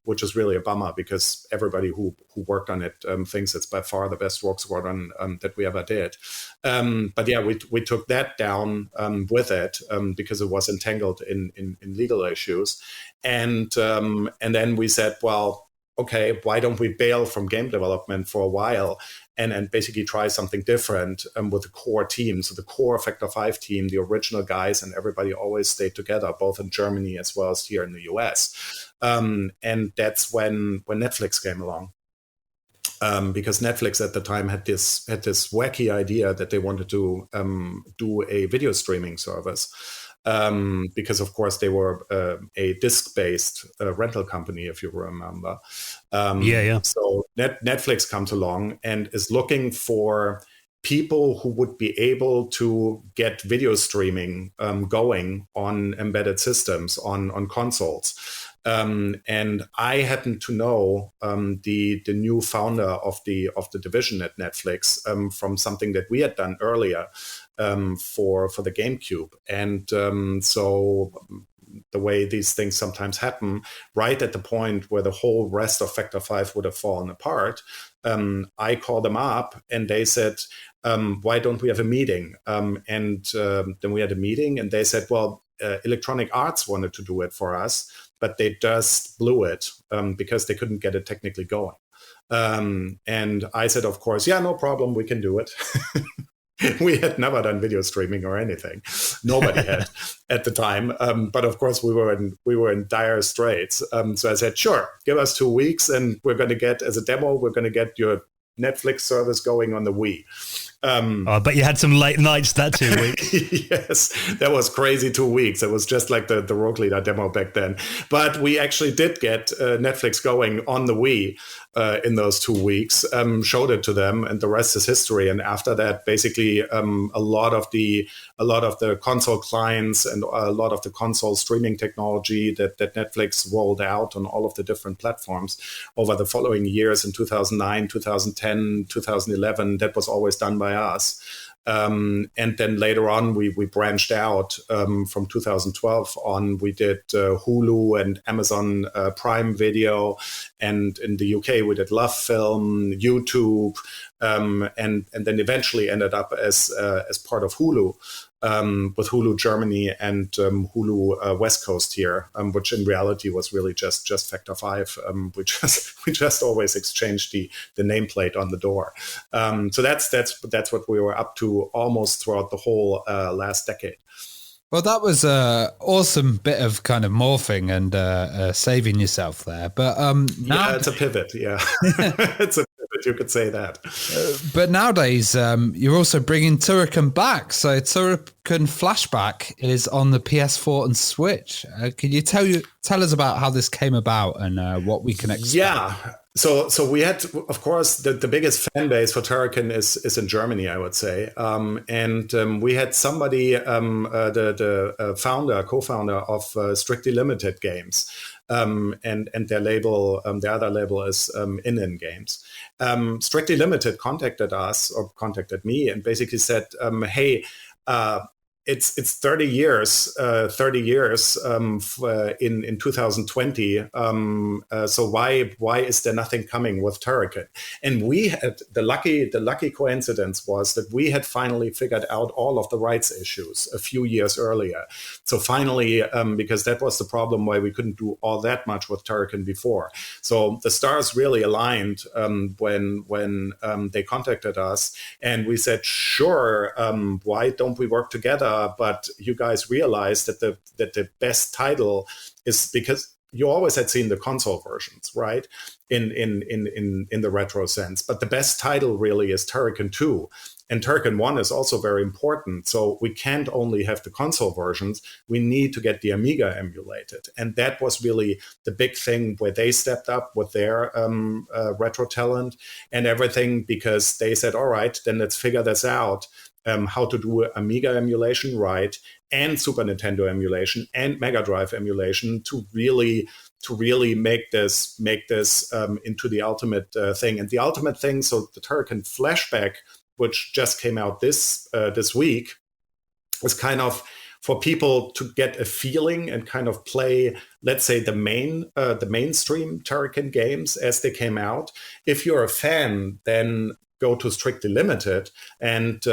Which is really a bummer, because everybody who worked on it thinks it's by far the best Rogue Squadron that we ever did. But yeah, we took that down with it because it was entangled in legal issues. And then we said, well, okay, why don't we bail from game development for a while and basically try something different with the core team. So the core Factor 5 team, the original guys, and everybody always stayed together, both in Germany as well as here in the US. And that's when Netflix came along. Because Netflix at the time had this wacky idea that they wanted to do a video streaming service. Because of course they were a disc-based rental company, if you remember. Yeah. So Netflix comes along and is looking for people who would be able to get video streaming going on embedded systems, on consoles. And I happen to know the new founder of the division at Netflix from something that we had done earlier for the GameCube. And so the way these things sometimes happen, right at the point where the whole rest of Factor 5 would have fallen apart, I called them up and they said, why don't we have a meeting? And then we had a meeting and they said, well, Electronic Arts wanted to do it for us, but they just blew it because they couldn't get it technically going. And I said, of course, yeah, no problem, we can do it. We had never done video streaming or anything. Nobody had at the time. But of course, we were in dire straits. So I said, sure, give us 2 weeks and we're going to get, as a demo, we're going to get your Netflix service going on the Wii. I bet you had some late nights that 2 weeks. Yes, that was crazy 2 weeks. It was just like the Rogue Leader demo back then. But we actually did get Netflix going on the Wii in those 2 weeks, showed it to them, and the rest is history. And after that, basically, a lot of the console clients and a lot of the console streaming technology that Netflix rolled out on all of the different platforms over the following years in 2009, 2010, 2011, that was always done by us. And then later on, we branched out from 2012 on. We did Hulu and Amazon Prime Video, and in the UK we did Love Film, YouTube, and then eventually ended up as part of Hulu. With Hulu Germany and Hulu West Coast here, which in reality was really just Factor 5. We just always exchanged the nameplate on the door. So that's what we were up to almost throughout the whole last decade. Well, that was an awesome bit of kind of morphing and saving yourself there. But now it's a pivot. Yeah, it's a pivot. You could say that. But nowadays, you're also bringing Turrican back. So Turrican Flashback is on the PS4 and Switch. Can you tell us about how this came about and what we can expect? Yeah. So we had, of course, the biggest fan base for Turrican is in Germany, I would say. And we had somebody, the co-founder of Strictly Limited Games, and their label, the other label is In Games. Strictly Limited contacted me and basically said, hey, it's 30 years in 2020. So why is there nothing coming with Turrican? And we had the lucky coincidence was that we had finally figured out all of the rights issues a few years earlier. So finally, because that was the problem why we couldn't do all that much with Turrican before. So the stars really aligned when they contacted us, and we said, sure, why don't we work together? But you guys realized that the best title is because you always had seen the console versions, right? In the retro sense. But the best title really is Turrican 2. And Turrican 1 is also very important. So we can't only have the console versions, we need to get the Amiga emulated. And that was really the big thing where they stepped up with their retro talent and everything, because they said, all right, then let's figure this out. How to do Amiga emulation right, and Super Nintendo emulation and Mega Drive emulation to really make this into the ultimate thing. And the ultimate thing, so the Turrican Flashback, which just came out this week, was kind of for people to get a feeling and kind of play, let's say, the mainstream Turrican games as they came out. If you're a fan, then go to Strictly Limited, and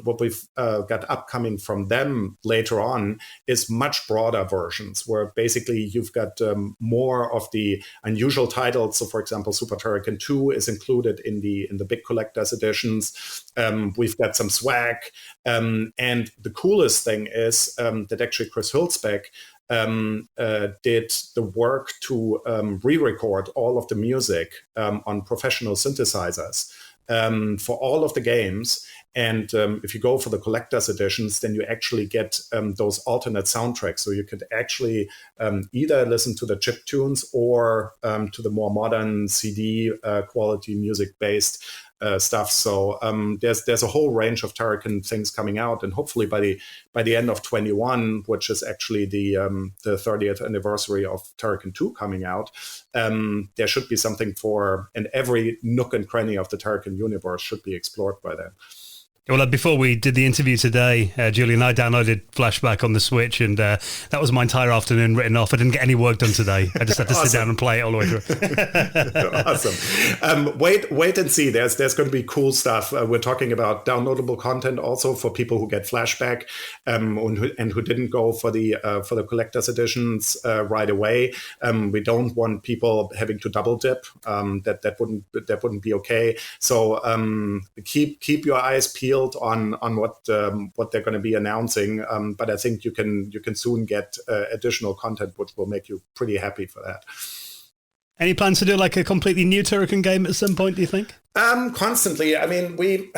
what we've got upcoming from them later on is much broader versions, where basically you've got more of the unusual titles. So, for example, Super Turrican 2 is included in the big collector's editions. We've got some swag, and the coolest thing is that actually Chris Hülsbeck did the work to re-record all of the music on professional synthesizers for all of the games. And if you go for the collector's editions, then you actually get those alternate soundtracks. So you could actually either listen to the chip tunes or to the more modern CD quality music-based stuff. So there's a whole range of Turrican things coming out, and hopefully by the end of 21, which is actually the 30th anniversary of Turrican 2 coming out, there should be something for, and every nook and cranny of the Turrican universe should be explored by then. Well, before we did the interview today, Julian, I downloaded Flashback on the Switch, and that was my entire afternoon written off. I didn't get any work done today. I just had to sit down and play it all the way through. Awesome. Wait and see. There's going to be cool stuff. We're talking about downloadable content also for people who get Flashback and who didn't go for the collector's editions right away. We don't want people having to double dip. That wouldn't be okay. So keep your eyes peeled on what they're going to be announcing, but I think you can soon get additional content which will make you pretty happy for that. Any plans to do like a completely new Turrican game at some point, do you think? Constantly. I mean,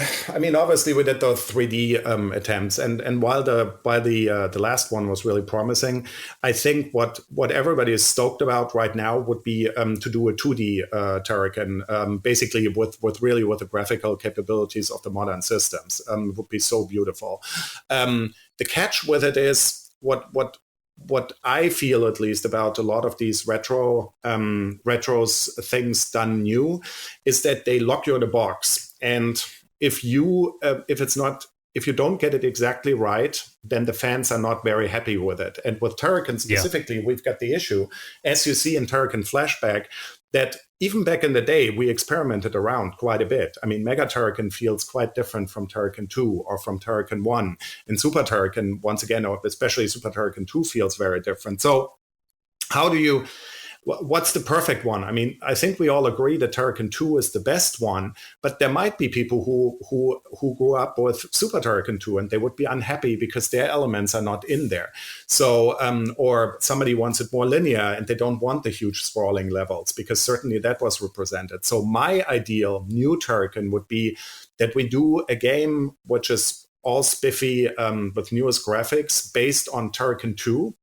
obviously we did those 3D attempts, and while the last one was really promising, I think what everybody is stoked about right now would be to do a 2D Turrican, basically with the graphical capabilities of the modern systems. Would be so beautiful. The catch with it is what I feel, at least, about a lot of these retros things done new, is that they lock you in a box. And if you don't get it exactly right, then the fans are not very happy with it. And with Turrican specifically, we've got the issue, as you see in Turrican Flashback, that even back in the day, we experimented around quite a bit. I mean, Mega Turrican feels quite different from Turrican 2 or from Turrican 1. And Super Turrican, once again, or especially Super Turrican 2, feels very different. So what's the perfect one? I mean, I think we all agree that Turrican 2 is the best one, but there might be people who grew up with Super Turrican 2 and they would be unhappy because their elements are not in there. So, or somebody wants it more linear and they don't want the huge sprawling levels, because certainly that was represented. So my ideal new Turrican would be that we do a game which is all spiffy with newest graphics based on Turrican 2,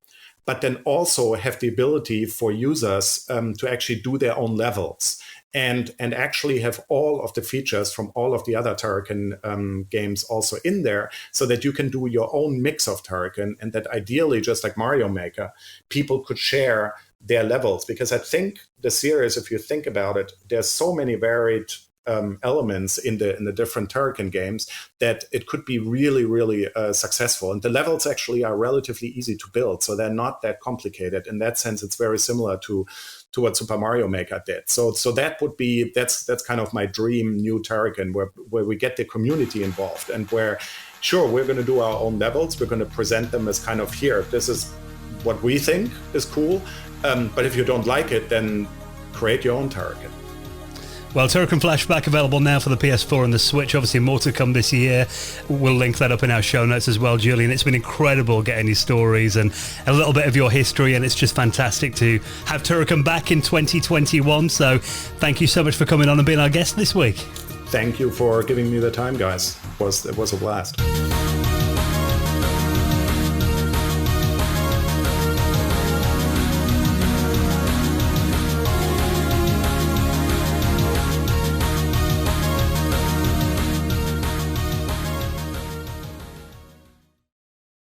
but then also have the ability for users to actually do their own levels and actually have all of the features from all of the other Turrican games also in there, so that you can do your own mix of Turrican, and that ideally, just like Mario Maker, people could share their levels. Because I think the series, if you think about it, there's so many varied elements in the different Turrican games that it could be really, really successful. And the levels actually are relatively easy to build, so they're not that complicated. In that sense, it's very similar to what Super Mario Maker did. So that would be that's kind of my dream new Turrican, where we get the community involved, and where, sure, we're going to do our own levels. We're going to present them as kind of, here, this is what we think is cool. But if you don't like it, then create your own Turrican. Well, Turrican Flashback available now for the PS4 and the Switch. Obviously, more to come this year. We'll link that up in our show notes as well, Julian. It's been incredible getting your stories and a little bit of your history, and it's just fantastic to have Turrican back in 2021. So thank you so much for coming on and being our guest this week. Thank you for giving me the time, guys. It was a blast.